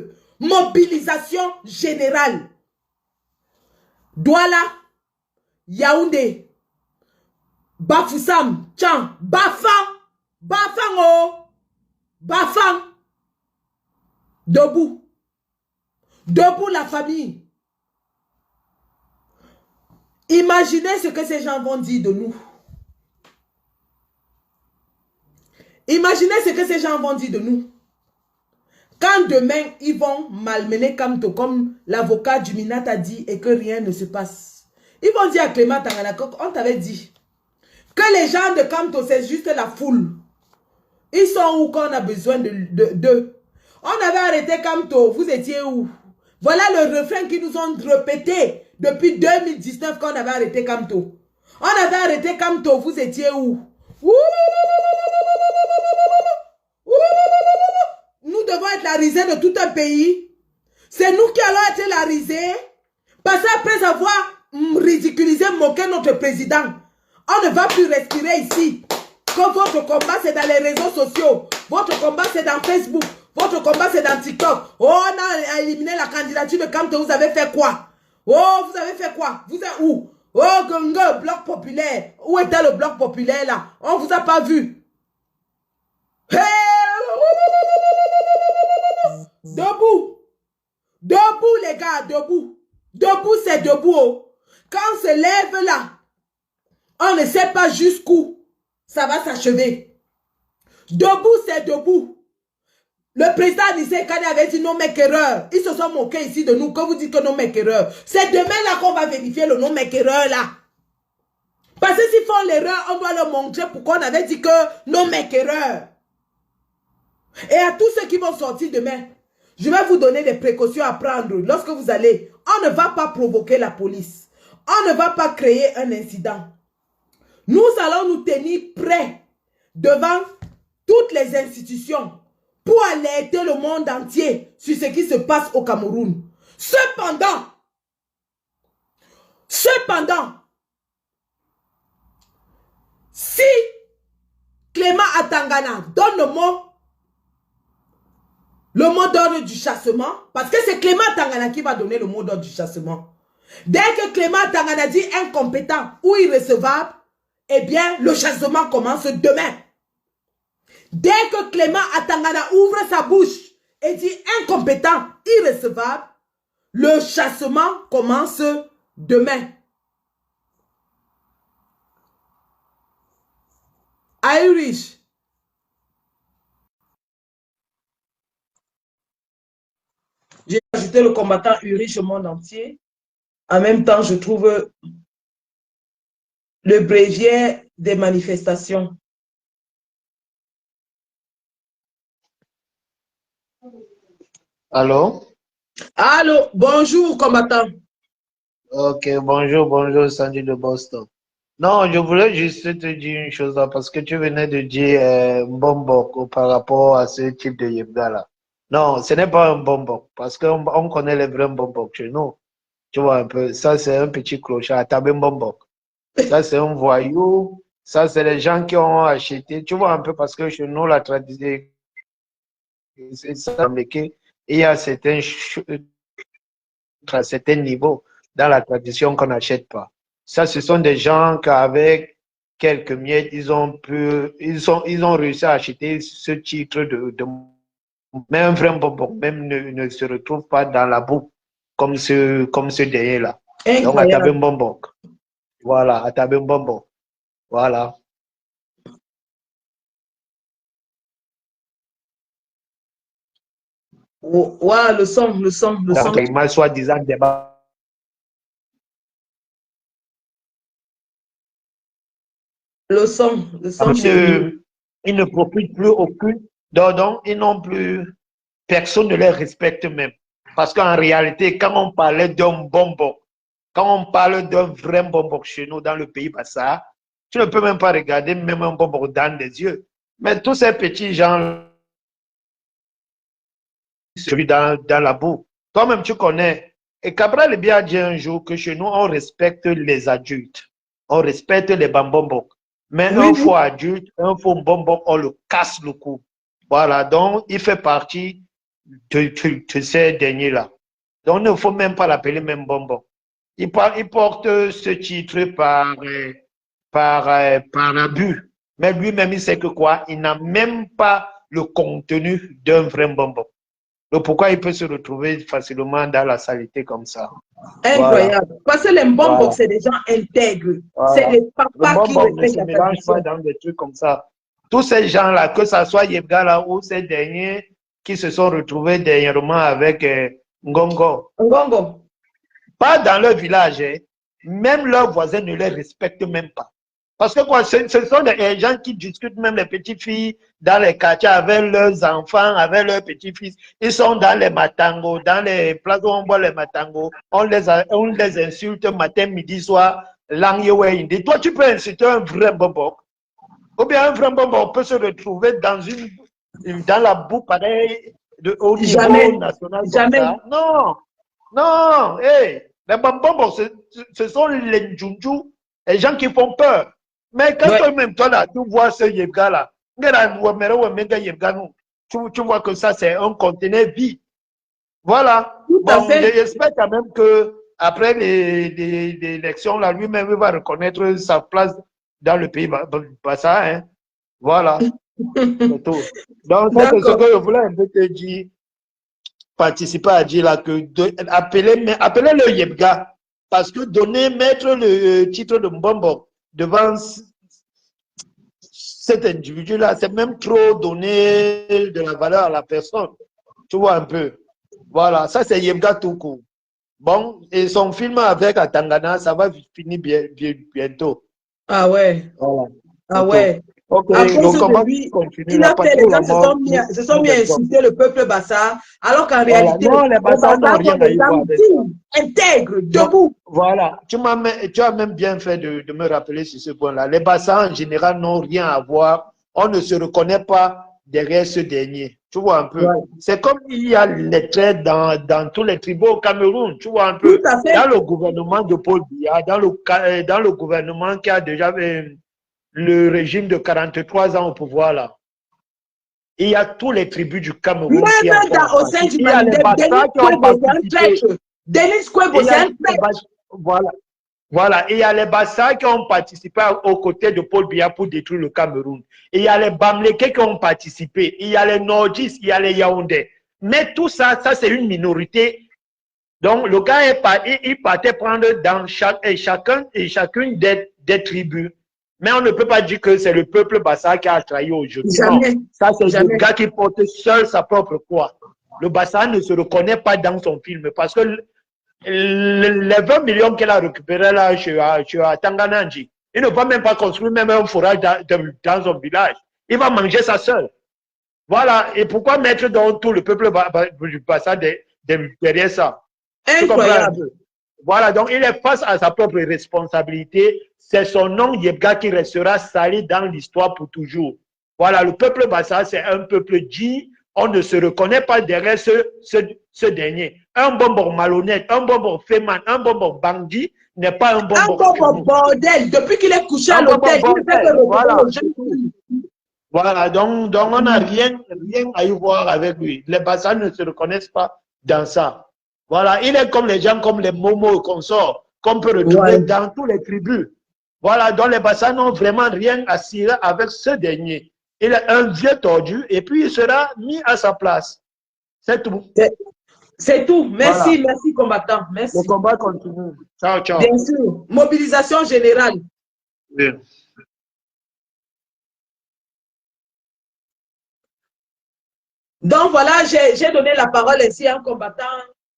C: Mobilisation générale. Douala, Yaoundé, Bafoussam, Tchan, Bafang, Bafang, oh, Bafang. Debout. Debout la famille. Imaginez ce que ces gens vont dire de nous. Imaginez ce que ces gens vont dire de nous. Quand demain, ils vont malmener Kamto, comme l'avocat du Minat a dit, et que rien ne se passe. Ils vont dire à Clément Tanganakok, on t'avait dit que les gens de Kamto, c'est juste la foule. Ils sont où quand on a besoin d'eux. On avait arrêté Kamto, vous étiez où? Voilà le refrain qu'ils nous ont répété depuis 2019 quand on avait arrêté Kamto. On avait arrêté Kamto, vous étiez où? Nous devons être la risée de tout un pays. C'est nous qui allons être la risée. Parce qu'après avoir ridiculisé, moqué notre président, on ne va plus respirer ici. Que votre combat, c'est dans les réseaux sociaux. Votre combat, c'est dans Facebook. Votre combat, c'est dans TikTok. Oh, on a éliminé la candidature de Kamto. Vous avez fait quoi? Oh, vous avez fait quoi? Vous êtes où? Oh, Gongo, bloc populaire. Où était le bloc populaire là? On ne vous a pas vu. Hey! Debout. Debout, les gars, debout. Debout, c'est debout. Oh. Quand on se lève là, on ne sait pas jusqu'où ça va s'achever. Debout, c'est debout. Le président Nissé Kane avait dit non mec erreur. Ils se sont moqués ici de nous. Quand vous dites que non mec erreur, c'est demain là qu'on va vérifier le non mec erreur là. Parce que s'ils font l'erreur, on doit leur montrer pourquoi on avait dit que non mec erreur. Et à tous ceux qui vont sortir demain, je vais vous donner des précautions à prendre lorsque vous allez. On ne va pas provoquer la police. On ne va pas créer un incident. Nous allons nous tenir prêts devant toutes les institutions pour alerter le monde entier sur ce qui se passe au Cameroun. Cependant, si Clément Atangana donne le mot d'ordre du chassement, parce que c'est Clément Atangana qui va donner le mot d'ordre du chassement. Dès que Clément Atangana dit incompétent ou irrecevable, eh bien, le chassement commence demain. Dès que Clément Atangana ouvre sa bouche et dit incompétent, irrecevable, le chassement commence demain. Irish. J'ai ajouté le combattant Irish au monde entier. En même temps, je trouve le bréviaire des manifestations.
E: Allô?
C: Allô, bonjour combattant.
E: Ok, bonjour, Sandy de Boston. Non, je voulais juste te dire une chose là, parce que tu venais de dire Mbombok par rapport à ce type de Yebga là. Non, ce n'est pas un Mbombok, parce qu'on connaît les vrais Mbombok chez nous. Tu vois un peu, ça c'est un petit clochard, Tabé Mbombok. Ça c'est un voyou, ça c'est les gens qui ont acheté. Tu vois un peu, parce que chez nous, la tradition, c'est ça, mais il y a à certains niveaux dans la tradition qu'on n'achète pas. Ça, ce sont des gens qu'avec quelques miettes, ils ont réussi à acheter ce titre mais un vrai bonbon même ne se retrouve pas dans la boue comme ce derrière-là. Donc, à
C: Incroyable.
E: Tabem Bonbon. Voilà, à Tabem Bonbon. Voilà.
C: Oh, ouais, le son.
E: Donc, il m'a soi-disant débat.
C: Le son.
E: Ils ne profitent plus aucune. Donc, ils n'ont plus. Personne ne les respecte même. Parce qu'en réalité, quand on parlait d'un bonbon, quand on parle d'un vrai bonbon chez nous dans le pays Bassa, tu ne peux même pas regarder même un bonbon dans les yeux. Mais tous ces petits gens, celui dans la boue, toi-même tu connais. Et Cabral bien a dit un jour que chez nous, on respecte les adultes. On respecte les bonbons. Mais
C: Oui,
E: un faux adulte, un faux bonbon, on le casse le cou. Voilà, donc il fait partie de ces derniers-là. Donc, il ne faut même pas l'appeler même bonbon. Il porte ce titre par abus. Mais lui-même, il sait que quoi? Il n'a même pas le contenu d'un vrai bonbon. Donc, pourquoi il peut se retrouver facilement dans la saleté comme ça?
C: incroyable.
E: Voilà.
C: Parce que les bonbons,
E: Voilà.
C: c'est des gens intègres.
E: Voilà.
C: C'est des
E: Le
C: papas qui
E: bonbon ne
C: respectent
E: se
C: la
E: mélange pas
C: tradition.
E: dans des trucs comme ça. Tous ces gens-là, que ce soit Yebga là ou ces derniers qui se sont retrouvés dernièrement avec Ngongo,
C: Ngongo.
E: pas dans leur village, hein. Même leurs voisins ne les respectent même pas. Parce que quoi, ce sont des gens qui discutent même les petites filles dans les quartiers avec leurs enfants, avec leurs petits-fils. Ils sont dans les matangos, dans les places où on boit les matangos. On les insulte matin, midi, soir. Toi, tu peux insulter un vrai bonbon. Ou bien un vrai bonbon peut se retrouver dans la boue pareille au
C: Jamais.
E: niveau national comme
C: Jamais.
E: ça. Non, non, hey, les bonbons, ce sont les njunju, les gens qui font peur. Mais quand toi-même, toi là, tu vois ce yebga là, tu vois que ça, c'est un conteneur vide. Voilà.
C: Tout à
E: Bon,
C: fait.
E: j'espère quand même que après les élections, là, lui-même, il va reconnaître sa place dans le pays Bassa, hein. Voilà. C'est tout. Donc, ça, c'est ce que je voulais un peu te dire, participer à dire là, que appeler le Yebga, parce que mettre le titre de Mbombo devant cet individu-là, c'est même trop donner de la valeur à la personne. Tu vois un peu. Voilà, ça c'est Yebga tout court. Bon, et son film avec Atangana, ça va finir bientôt.
C: Ah ouais.
E: Voilà.
C: Ah ouais.
E: Ok,
C: À cause
E: donc on va
C: de lui,
E: continuer
C: il
E: là,
C: a
E: parce
C: fait,
E: que
C: les
E: la
C: gens
E: mort
C: se sont mis à insulter le peuple Bassa, alors qu'en
E: voilà.
C: réalité,
E: Non, les
C: les
E: Bassas n'ont
C: Bassas sont
E: rien à
C: des
E: y
C: gens
E: voir avec ça.
C: dignes, intègres,
E: Donc,
C: debout.
E: voilà, tu as même bien fait de me rappeler sur ce point-là. Les Bassas en général n'ont rien à voir. On ne se reconnaît pas derrière ce dernier. Tu vois un peu.
C: Ouais.
E: C'est comme il y a les traits dans tous les tribus au Cameroun. Tu vois un
C: Tout
E: peu.
C: à fait.
E: Dans le gouvernement de Paul Biya, dans le gouvernement qui a déjà le régime de 43 ans au pouvoir là. Il y a tous les tribus du Cameroun qui en
C: Même
E: font
C: au sein
E: partie.
C: du
E: Il y a les
C: Malindé,
E: Bassas
C: Denis
E: qui ont
C: Kwebo, c'est un
E: participé.
C: traître. Denis Kwebo, c'est un traître.
E: Voilà. Voilà. Et il y a les Bassas qui ont participé aux côtés de Paul Biya pour détruire le Cameroun. Et il y a les Bamlékés qui ont participé. Il y a les Nordistes, il y a les Yaoundés. Mais tout ça, c'est une minorité. Donc, le gars, il partait prendre dans chacune des tribus. Mais on ne peut pas dire que c'est le peuple Bassa qui a trahi aujourd'hui.
C: Jamais.
E: Non, ça c'est le
C: Jamais.
E: gars qui porte seul sa propre croix. Le Bassa ne se reconnaît pas dans son film parce que les 20 millions qu'il a récupérés là chez Tangananji, il ne va même pas construire même un forage dans son village. Il va manger ça seul. Voilà. Et pourquoi mettre dans tout le peuple Bassa derrière ça?
C: Incroyable.
E: Voilà, donc il est face à sa propre responsabilité. C'est son nom, Yebga, qui restera sali dans l'histoire pour toujours. Voilà, le peuple Bassa, c'est un peuple dit, on ne se reconnaît pas derrière ce dernier. Un bonbon malhonnête, un bonbon féman, un bonbon bandit n'est pas un bonbon.
C: Un bonbon bordel, depuis qu'il est couché à l'hôtel, il ne fait que
E: voilà.
C: le
E: Voilà, donc on n'a rien à y voir avec lui. Les Bassa ne se reconnaissent pas dans ça. Voilà, il est comme les gens comme les Momo qu'on sort, qu'on peut retrouver dans tous les tribus. Voilà, donc les Bassa n'ont vraiment rien à cirer avec ce dernier. Il est un vieux tordu et puis il sera mis à sa place. C'est tout.
C: C'est tout. Merci,
E: voilà.
C: Merci combattant. Merci.
E: Le combat continue. Ciao, ciao.
C: Bien sûr. Mobilisation générale.
E: Oui.
C: Donc voilà, j'ai donné la parole ainsi à un combattant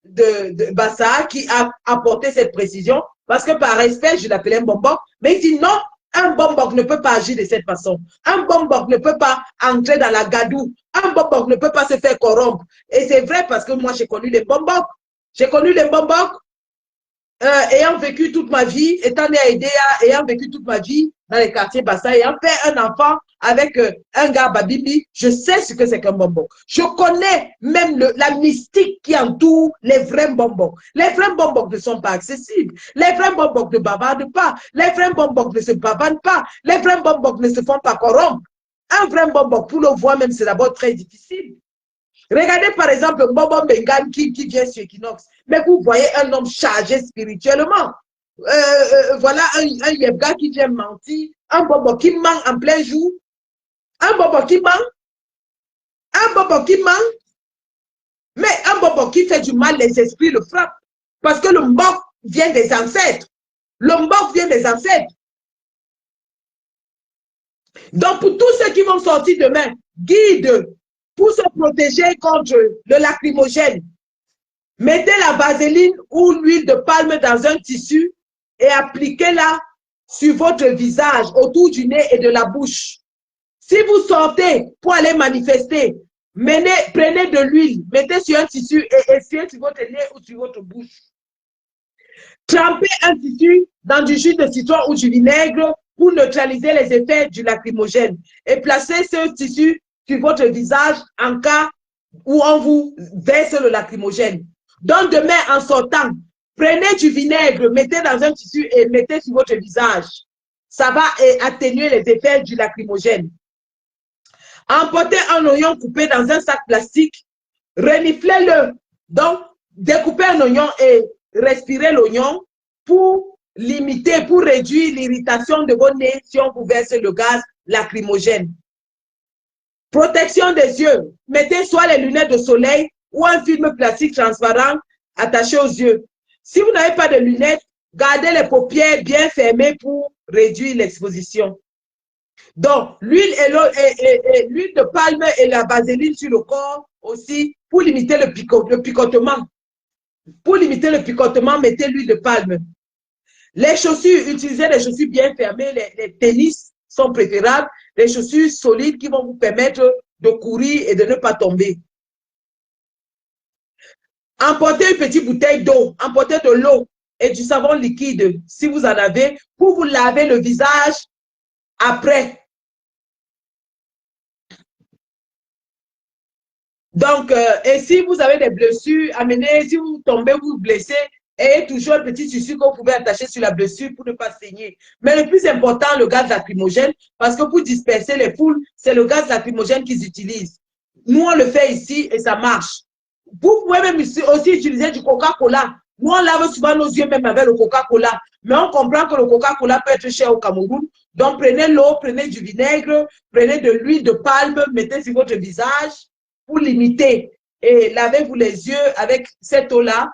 C: de Bassa qui a apporté cette précision parce que par respect, je l'appelais un bonbon, mais il dit non, un bonbon ne peut pas agir de cette façon. Un bonbon ne peut pas entrer dans la gadoue. Un bonbon ne peut pas se faire corrompre. Et c'est vrai parce que moi, j'ai connu les bonbons. J'ai connu les bonbons ayant vécu toute ma vie, étant né à Edea, ayant vécu toute ma vie dans les quartiers Bassa, ayant fait un enfant avec un gars Babibi, je sais ce que c'est qu'un bonbon. Je connais même la mystique qui entoure les vrais bonbons. Les vrais bonbons ne sont pas accessibles. Les vrais bonbons ne bavardent pas. Les vrais bonbons ne se bavardent pas. Les vrais bonbons ne se font pas corrompre. Un vrai bonbon, pour le voir même, c'est d'abord très difficile. Regardez par exemple un bonbon Bengan qui vient sur Equinox. Mais vous voyez un homme chargé spirituellement. Voilà un Yebga qui vient mentir. Un bonbon qui ment en plein jour. Un bonbon qui ment. Un bonbon qui ment. Mais un bonbon qui fait du mal, les esprits le frappent. Parce que le mbok vient des ancêtres. Le mbok vient des ancêtres. Donc pour tous ceux qui vont sortir demain, guide pour se protéger contre le lacrymogène. Mettez la vaseline ou l'huile de palme dans un tissu et appliquez-la sur votre visage, autour du nez et de la bouche. Si vous sortez pour aller manifester, prenez de l'huile, mettez sur un tissu et essuyez sur votre nez ou sur votre bouche. Trempez un tissu dans du jus de citron ou du vinaigre pour neutraliser les effets du lacrymogène et placez ce tissu sur votre visage en cas où on vous verse le lacrymogène. Donc demain, en sortant, prenez du vinaigre, mettez dans un tissu et mettez sur votre visage. Ça va atténuer les effets du lacrymogène. Emportez un oignon coupé dans un sac plastique, reniflez-le. Donc, découpez un oignon et respirez l'oignon pour limiter, pour réduire l'irritation de vos nez si on vous verse le gaz lacrymogène. Protection des yeux. Mettez soit les lunettes de soleil ou un film plastique transparent attaché aux yeux. Si vous n'avez pas de lunettes, gardez les paupières bien fermées pour réduire l'exposition. Donc, l'huile de palme et la vaseline sur le corps aussi pour limiter le picotement. Pour limiter le picotement, mettez l'huile de palme. Les chaussures, utilisez les chaussures bien fermées. Les tennis sont préférables. Les chaussures solides qui vont vous permettre de courir et de ne pas tomber. Emportez une petite bouteille d'eau, emportez de l'eau et du savon liquide, si vous en avez, pour vous laver le visage après. Donc, et si vous avez des blessures, amenez, si vous tombez, vous vous blessez, ayez toujours un petit tissu que vous pouvez attacher sur la blessure pour ne pas saigner. Mais le plus important, le gaz lacrymogène, parce que pour disperser les foules, c'est le gaz lacrymogène qu'ils utilisent. Nous, on le fait ici et ça marche. Vous pouvez même aussi utiliser du Coca-Cola. Nous, on lave souvent nos yeux même avec le Coca-Cola. Mais on comprend que le Coca-Cola peut être cher au Cameroun. Donc, prenez l'eau, prenez du vinaigre, prenez de l'huile de palme, mettez sur votre visage pour limiter. Et lavez-vous les yeux avec cette eau-là.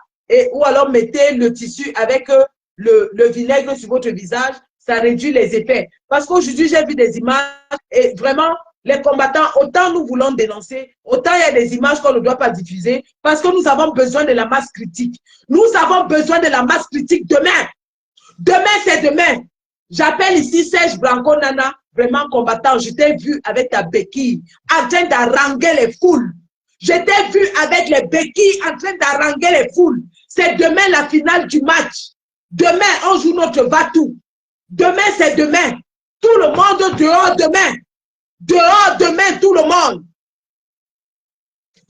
C: Ou alors, mettez le tissu avec le vinaigre sur votre visage. Ça réduit les effets. Parce qu'aujourd'hui, j'ai vu des images et vraiment, les combattants, autant nous voulons dénoncer, autant il y a des images qu'on ne doit pas diffuser parce que nous avons besoin de la masse critique. Nous avons besoin de la masse critique demain. Demain, c'est demain. J'appelle ici Serge Blanco Nana, vraiment combattant. Je t'ai vu avec ta béquille en train d'haranguer les foules. Je t'ai vu avec les béquilles en train d'haranguer les foules. c'est demain la finale du match. Demain, on joue notre va-tout. Demain, c'est demain. Tout le monde dehors demain. Dehors demain, tout le monde.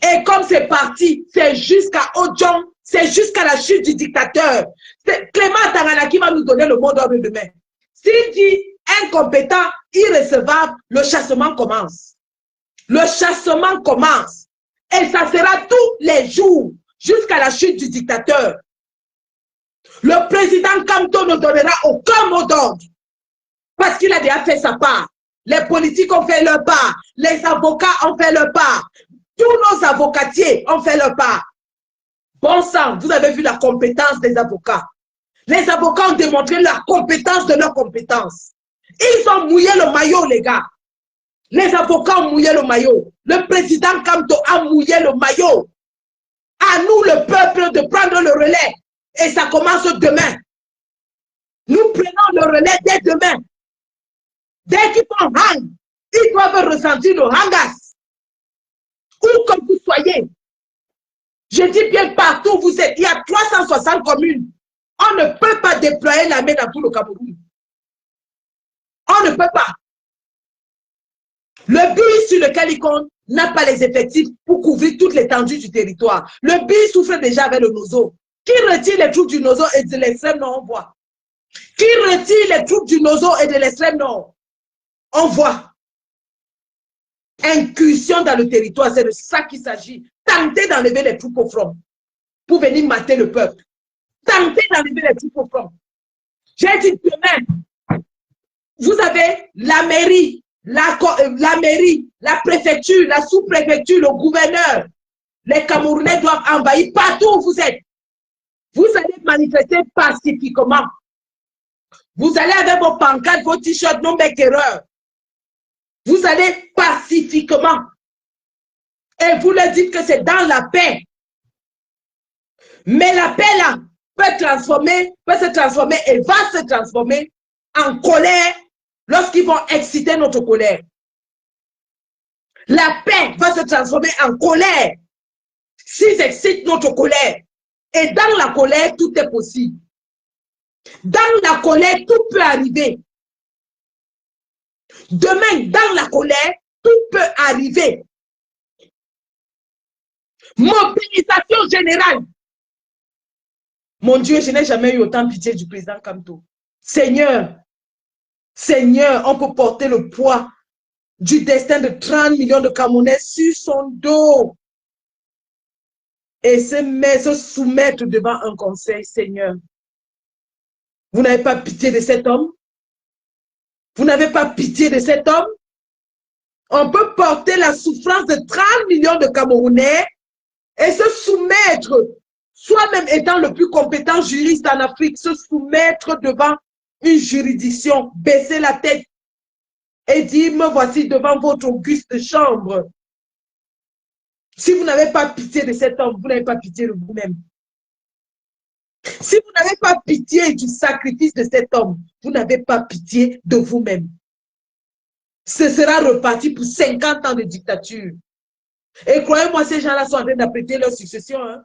C: Et comme c'est parti, c'est jusqu'à Odjon, c'est jusqu'à la chute du dictateur. C'est Clément Tangana qui va nous donner le mot d'ordre demain. S'il dit incompétent, irrecevable, le chassement commence. Le chassement commence. Et ça sera tous les jours jusqu'à la chute du dictateur. Le président Kamto ne donnera aucun mot d'ordre parce qu'il a déjà fait sa part. Les politiques ont fait leur part. Les avocats ont fait leur part. Tous nos avocatiers ont fait leur part. Bon sang, vous avez vu la compétence des avocats. Les avocats ont démontré la compétence de leurs compétences. Ils ont mouillé le maillot, les gars. Les avocats ont mouillé le maillot. Le président Kamto a mouillé le maillot. À nous, le peuple, de prendre le relais. Et ça commence demain. Nous prenons le relais dès demain. Dès qu'ils font hang, ils doivent ressentir le hangas. Où que vous soyez. Je dis bien partout où vous êtes. Il y a 360 communes. On ne peut pas déployer l'armée dans tout le Cameroun. On ne peut pas. Le BI sur lequel il compte n'a pas les effectifs pour couvrir toute l'étendue du territoire. Le BI souffre déjà avec le Nozo. Qui retire les troupes du Nozo et de l'extrême nord, on voit. Qui retire les troupes du Nozo et de l'extrême nord, on voit. Incursion dans le territoire, c'est de ça qu'il s'agit. Tenter d'enlever les troupes au front pour venir mater le peuple. Tenter d'enlever les troupes au front. J'ai dit demain, vous avez la mairie, la mairie, la préfecture, la sous-préfecture, le gouverneur. Les Camerounais doivent envahir partout où vous êtes. Vous allez manifester pacifiquement. Vous allez avec vos pancartes, vos t-shirts, non erreur. Vous allez pacifiquement. Et vous leur dites que c'est dans la paix. Mais la paix là peut se transformer et va se transformer en colère lorsqu'ils vont exciter notre colère. La paix va se transformer en colère s'ils excitent notre colère. Et dans la colère, tout est possible. Dans la colère, tout peut arriver. Demain, dans la colère, tout peut arriver. Mobilisation générale. Mon Dieu, je n'ai jamais eu autant pitié du président Kamto. Seigneur, Seigneur, on peut porter le poids du destin de 30 millions de Camerounais sur son dos. Et se soumettre devant un conseil, Seigneur. Vous n'avez pas pitié de cet homme? Vous n'avez pas pitié de cet homme? On peut porter la souffrance de 30 millions de Camerounais et se soumettre, soi-même étant le plus compétent juriste en Afrique, se soumettre devant une juridiction, baisser la tête et dire, me voici devant votre auguste chambre. Si vous n'avez pas pitié de cet homme, vous n'avez pas pitié de vous-même. Si vous n'avez pas pitié du sacrifice de cet homme, vous n'avez pas pitié de vous-même. Ce sera reparti pour 50 ans de dictature. Et croyez-moi, ces gens-là sont en train d'apprêter leur succession. Hein?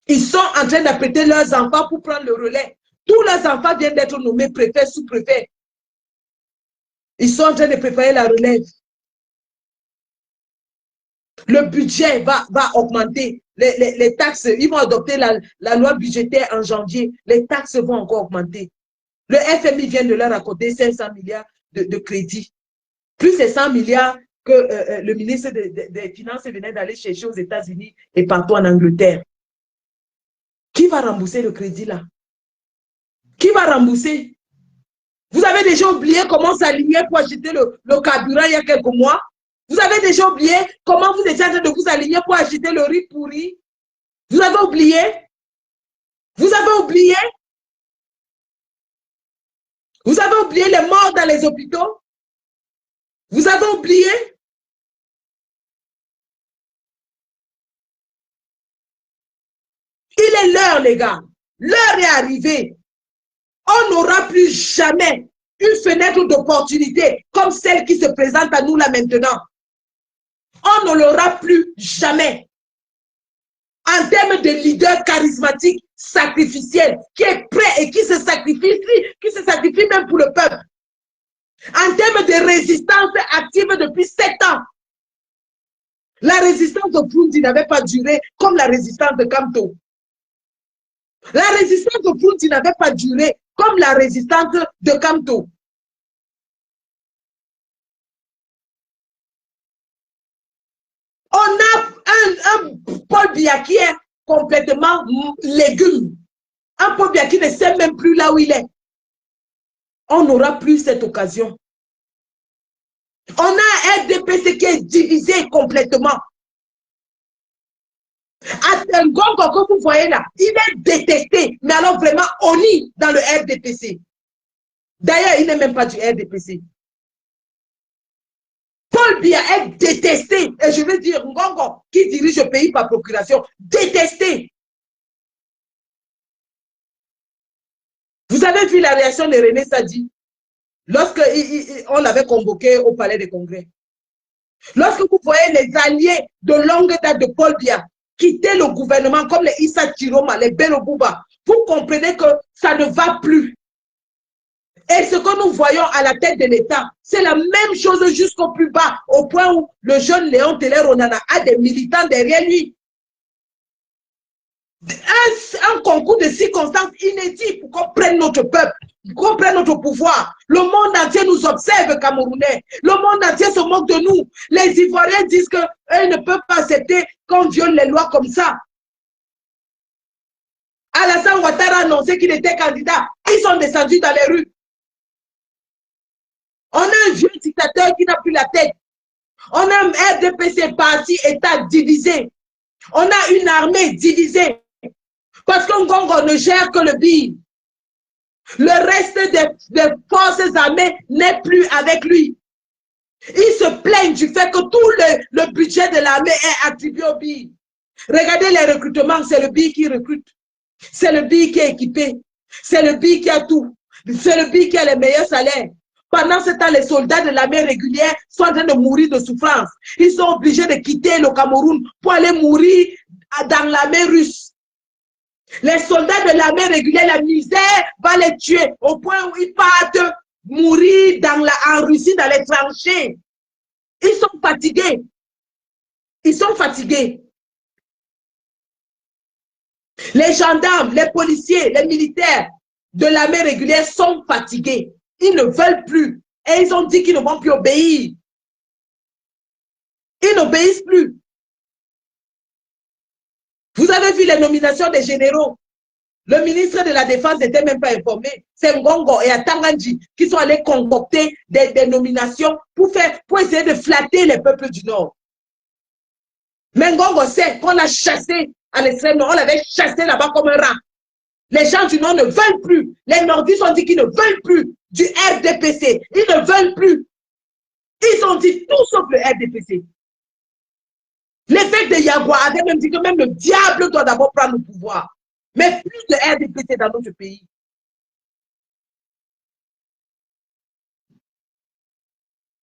C: Ils sont en train d'apprêter leurs enfants pour prendre le relais. Tous leurs enfants viennent d'être nommés préfets, sous-préfets. Ils sont en train de préparer la relève. Le budget va augmenter. Les taxes, ils vont adopter la loi budgétaire en janvier. Les taxes vont encore augmenter. Le FMI vient de leur accorder 500 milliards de crédits. Plus ces 100 milliards que le ministre des Finances venait d'aller chercher aux États-Unis et partout en Angleterre. Qui va rembourser le crédit là? Qui va rembourser? Vous avez déjà oublié comment s'aligner pour acheter le carburant il y a quelques mois? Vous avez déjà oublié comment vous étiez en train de vous aligner pour acheter le riz pourri? Vous avez oublié? Vous avez oublié? Vous avez oublié les morts dans les hôpitaux? Vous avez oublié? Il est l'heure, les gars. L'heure est arrivée. On n'aura plus jamais une fenêtre d'opportunité comme celle qui se présente à nous là maintenant. On ne l'aura plus jamais. en termes de leader charismatique, sacrificiel, qui est prêt et qui se sacrifie même pour le peuple. En termes de résistance active depuis 7 ans, la résistance de Prundi n'avait pas duré comme la résistance de Kamto. La résistance de Prundi n'avait pas duré comme la résistance de Kamto. On a un Paul Biya qui est complètement légume. Un Paul Biya qui ne sait même plus là où il est. On n'aura plus cette occasion. On a un RDPC qui est divisé complètement. Ngongo, comme vous voyez là, il est détesté, mais alors vraiment honni dans le RDPC. D'ailleurs, il n'est même pas du RDPC. Paul Biya est détesté, et je veux dire Ngongo, qui dirige le pays par procuration, détesté. Vous avez vu la réaction de René Sadi lorsqu'on l'avait convoqué au palais des congrès. Lorsque vous voyez les alliés de longue date de Paul Biya quitter le gouvernement comme les Issa Chiroma, les Bello Bouba, vous comprenez que ça ne va plus. Et ce que nous voyons à la tête de l'État, c'est la même chose jusqu'au plus bas, au point où le jeune Léon Teller Onana a des militants derrière lui. Un concours de circonstances inédit pour qu'on prenne notre peuple, pour qu'on prenne notre pouvoir. Le monde entier nous observe, Camerounais. Le monde entier se moque de nous. Les Ivoiriens disent qu'ils ne peuvent pas accepter qu'on viole les lois comme ça. Alassane Ouattara a annoncé qu'il était candidat. Ils sont descendus dans les rues. On a un vieux dictateur qui n'a plus la tête. On a un RDPC parti, État divisé. On a une armée divisée. Parce que Ngongo ne gère que le BID. Le reste des forces armées n'est plus avec lui. Ils se plaignent du fait que tout le budget de l'armée est attribué au BID. Regardez les recrutements, c'est le BID qui recrute. C'est le BID qui est équipé. C'est le BID qui a tout. C'est le BID qui a les meilleurs salaires. Pendant ce temps, les soldats de l'armée régulière sont en train de mourir de souffrance. Ils sont obligés de quitter le Cameroun pour aller mourir dans l'armée russe. Les soldats de l'armée régulière, la misère va les tuer au point où ils partent mourir en Russie, dans les tranchées. Ils sont fatigués. Ils sont fatigués. Les gendarmes, les policiers, les militaires de l'armée régulière sont fatigués. Ils ne veulent plus. Et ils ont dit qu'ils ne vont plus obéir. Ils n'obéissent plus. Vous avez vu les nominations des généraux. Le ministre de la Défense n'était même pas informé. C'est Ngongo et Atanganji qui sont allés concocter des nominations pour essayer de flatter les peuples du Nord. Mais Ngongo sait qu'on l'a chassé à l'extrême Nord. On l'avait chassé là-bas comme un rat. Les gens du Nord ne veulent plus. Les Nordistes ont dit qu'ils ne veulent plus du RDPC. Ils ne veulent plus. Ils ont dit tout sauf le RDPC. L'évêque de Yagua avait même dit que même le diable doit d'abord prendre le pouvoir. Mais plus de RDPC dans notre pays.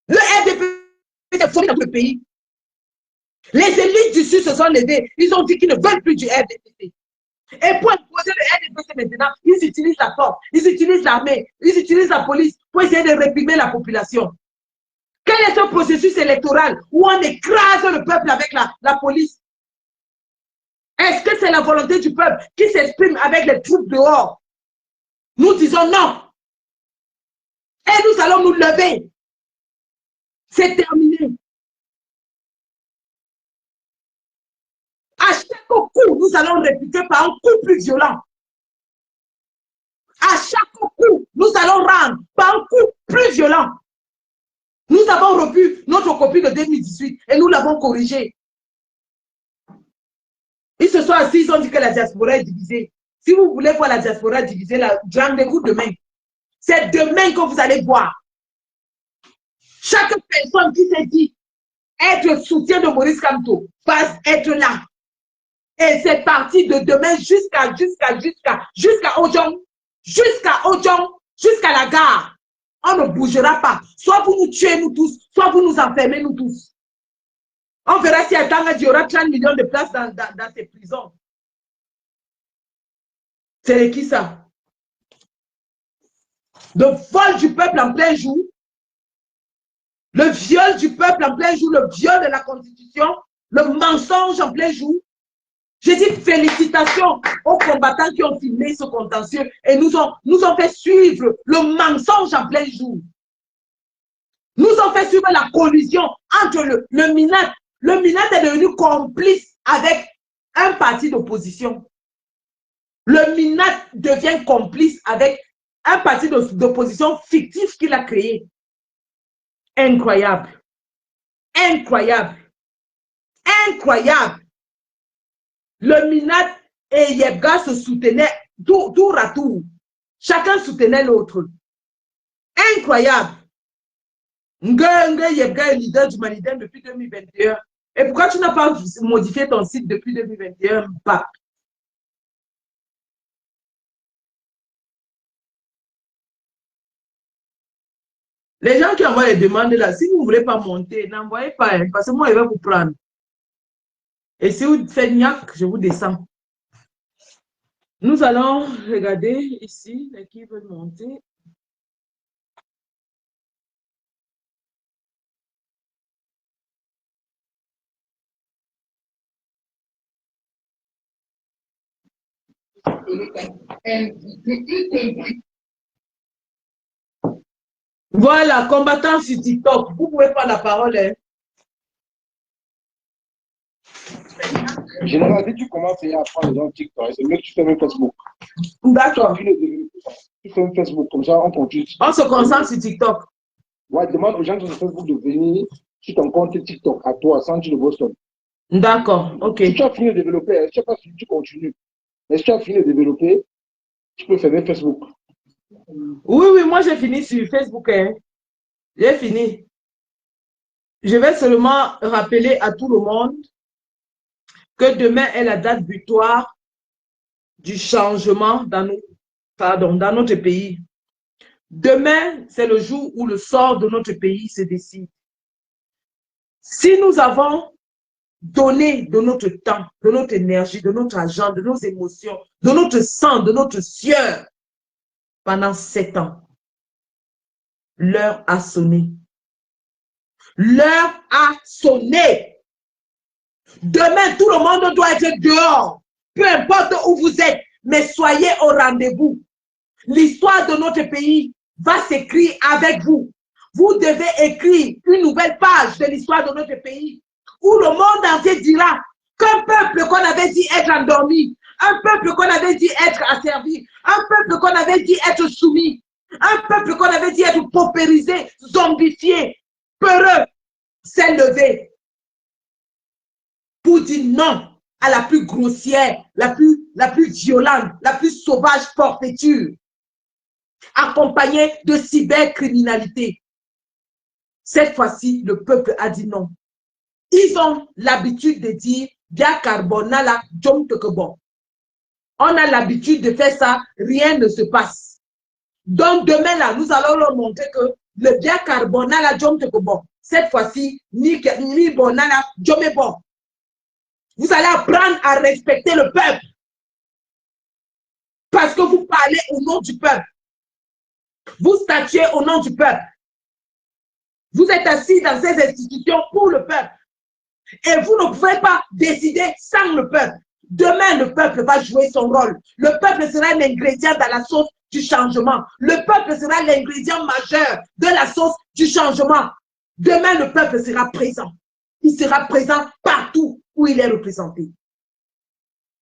C: Le RDPC est formé dans le pays. Les élites du Sud se sont levées. Ils ont dit qu'ils ne veulent plus du RDPC. Et pour imposer le RDPC maintenant, ils utilisent la force, ils utilisent l'armée, ils utilisent la police pour essayer de réprimer la population. Quel est ce processus électoral où on écrase le peuple avec la police? Est-ce que c'est la volonté du peuple qui s'exprime avec les troupes dehors? Nous disons non. Et nous allons nous lever. C'est terminé. À chaque coup, nous allons répliquer par un coup plus violent. À chaque coup, nous allons rendre par un coup plus violent. Nous avons revu notre copie de 2018 et nous l'avons corrigée. Ils se sont assis, ils ont dit que la diaspora est divisée. Si vous voulez voir la diaspora divisée, rendez-vous demain. C'est demain que vous allez voir. Chaque personne qui s'est dit être soutien de Maurice Kamto va être là. Et c'est parti de demain jusqu'à Ojong, jusqu'à la gare. On ne bougera pas. Soit vous nous tuez, nous tous, soit vous nous enfermez, nous tous. On verra si à Tanga, il y aura 30 millions de places dans ces prisons. C'est qui ça? Le vol du peuple en plein jour, le viol du peuple en plein jour, le viol de la Constitution, le mensonge en plein jour. Je dis félicitations aux combattants qui ont filmé ce contentieux et nous ont fait suivre le mensonge en plein jour. Nous ont fait suivre la collusion entre le MINAT. Le MINAT est devenu complice avec un parti d'opposition. Le MINAT devient complice avec un parti d'opposition fictif qu'il a créé. Incroyable. Incroyable. Incroyable. Le MINAT et Yebga se soutenaient tour à tour. Chacun soutenait l'autre. Incroyable. Yebga est leader du Maliden depuis 2021. Et pourquoi tu n'as pas modifié ton site depuis 2021? Pas. Les gens qui envoient les demandes là, si vous ne voulez pas monter, n'envoyez pas, hein, parce que moi, je vais vous prendre. Et si vous faites niaque, je vous descends. Nous allons regarder ici, qui veulent monter. Voilà, combattant sur TikTok. Vous pouvez prendre la parole. Hein.
F: Général, dès que tu commences à apprendre les gens TikTok, c'est mieux que tu fais même Facebook.
C: D'accord.
F: Tu fais un Facebook, comme ça on continue.
C: On se concentre sur TikTok.
F: Ouais, demande aux gens sur Facebook de venir sur ton compte TikTok à toi, Santi de Boston.
C: D'accord, ok.
F: Si tu as fini de développer, je ne sais pas si tu continues, mais si tu as fini de développer, tu peux faire même Facebook.
C: Oui, moi j'ai fini sur Facebook. Hein. J'ai fini. Je vais seulement rappeler à tout le monde que demain est la date butoir du changement dans notre pays. Demain, c'est le jour où le sort de notre pays se décide. Si nous avons donné de notre temps, de notre énergie, de notre argent, de nos émotions, de notre sang, de notre sueur, pendant 7 ans, l'heure a sonné. L'heure a sonné. Demain, tout le monde doit être dehors. Peu importe où vous êtes, mais soyez au rendez-vous. L'histoire de notre pays va s'écrire avec vous. Vous devez écrire une nouvelle page de l'histoire de notre pays où le monde entier dira qu'un peuple qu'on avait dit être endormi, un peuple qu'on avait dit être asservi, un peuple qu'on avait dit être soumis, un peuple qu'on avait dit être paupérisé, zombifié, peureux, s'est levé pour dire non à la plus grossière, la plus violente, la plus sauvage forfaiture, accompagnée de cybercriminalité. Cette fois-ci, le peuple a dit non. Ils ont l'habitude de dire bien carbonala, jom bon. On a l'habitude de faire ça, rien ne se passe. Donc demain là, nous allons leur montrer que le bien carbonala, jom bon. Cette fois-ci, ni bonala, jom bon. Vous allez apprendre à respecter le peuple. Parce que vous parlez au nom du peuple. Vous statuez au nom du peuple. Vous êtes assis dans ces institutions pour le peuple. Et vous ne pouvez pas décider sans le peuple. Demain, le peuple va jouer son rôle. Le peuple sera un ingrédient dans la sauce du changement. Le peuple sera l'ingrédient majeur de la sauce du changement. Demain, le peuple sera présent. Il sera présent partout où il est représenté.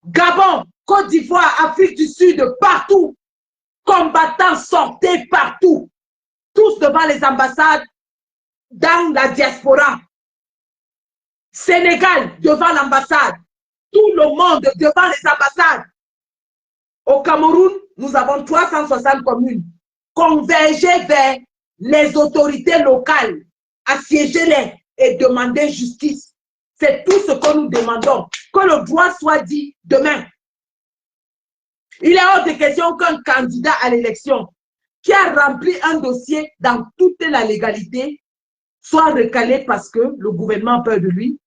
C: Gabon, Côte d'Ivoire, Afrique du Sud, partout. Combattants, sortez partout. Tous devant les ambassades, dans la diaspora. Sénégal, devant l'ambassade. Tout le monde devant les ambassades. Au Cameroun, nous avons 360 communes. Convergez vers les autorités locales. Assiégez-les et demandez justice. C'est tout ce que nous demandons. Que le droit soit dit demain. Il est hors de question qu'un candidat à l'élection qui a rempli un dossier dans toute la légalité soit recalé parce que le gouvernement a peur de lui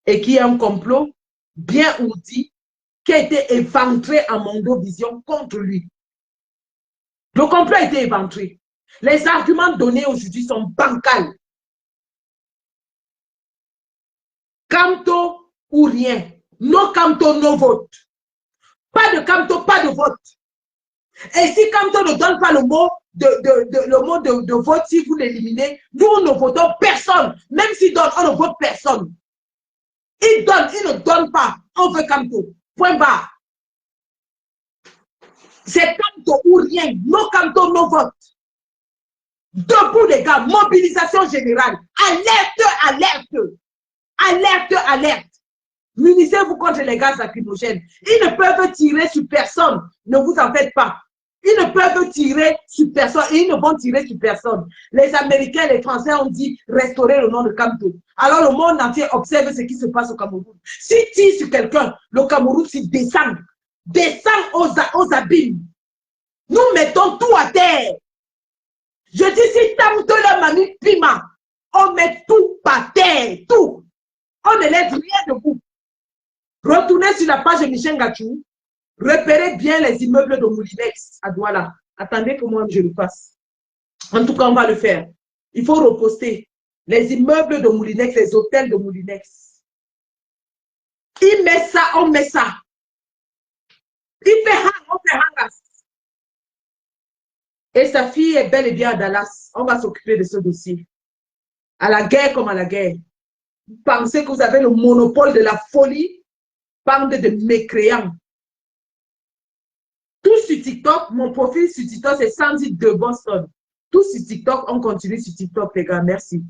C: et qu'il y a un complot bien ourdi qui a été éventré en Mondovision contre lui. Le complot a été éventré. Les arguments donnés aujourd'hui sont bancals. Camto ou rien. No Camto, no vote. Pas de Camto, pas de vote. Et si Camto ne donne pas le mot de vote, si vous l'éliminez, nous ne votons personne. Même s'il donne, on ne vote personne. Il donne, il ne donne pas. On veut Camto. Point barre. C'est Camto ou rien. No Camto, no vote. Debout les gars, mobilisation générale. Alerte, alerte. Alerte, alerte. Munissez-vous contre les gaz lacrymogènes. Ils ne peuvent tirer sur personne. Ne vous en faites pas. Ils ne peuvent tirer sur personne et ils ne vont tirer sur personne. Les Américains, les Français ont dit restaurer le nom de Camto. Alors le monde entier observe ce qui se passe au Cameroun. S'ils tirent sur quelqu'un, le Cameroun s'y descend. Descend aux abîmes. Nous mettons tout à terre. Je dis si Camto la manie piment, on met tout par terre. Tout. On ne laisse rien debout. Retournez sur la page de Michel Gachou. Repérez bien les immeubles de Moulinex à Douala. Attendez que moi je le fasse. En tout cas, on va le faire. Il faut reposter les immeubles de Moulinex, les hôtels de Moulinex. Il met ça, on met ça. Il fait hang, on fait hangas. Et sa fille est bel et bien à Dallas. On va s'occuper de ce dossier. À la guerre comme à la guerre. Vous pensez que vous avez le monopole de la folie? Bande de mécréants. Tout sur TikTok, mon profil sur TikTok, c'est Sandy de Boston. Tout sur TikTok, on continue sur TikTok, les gars. Merci.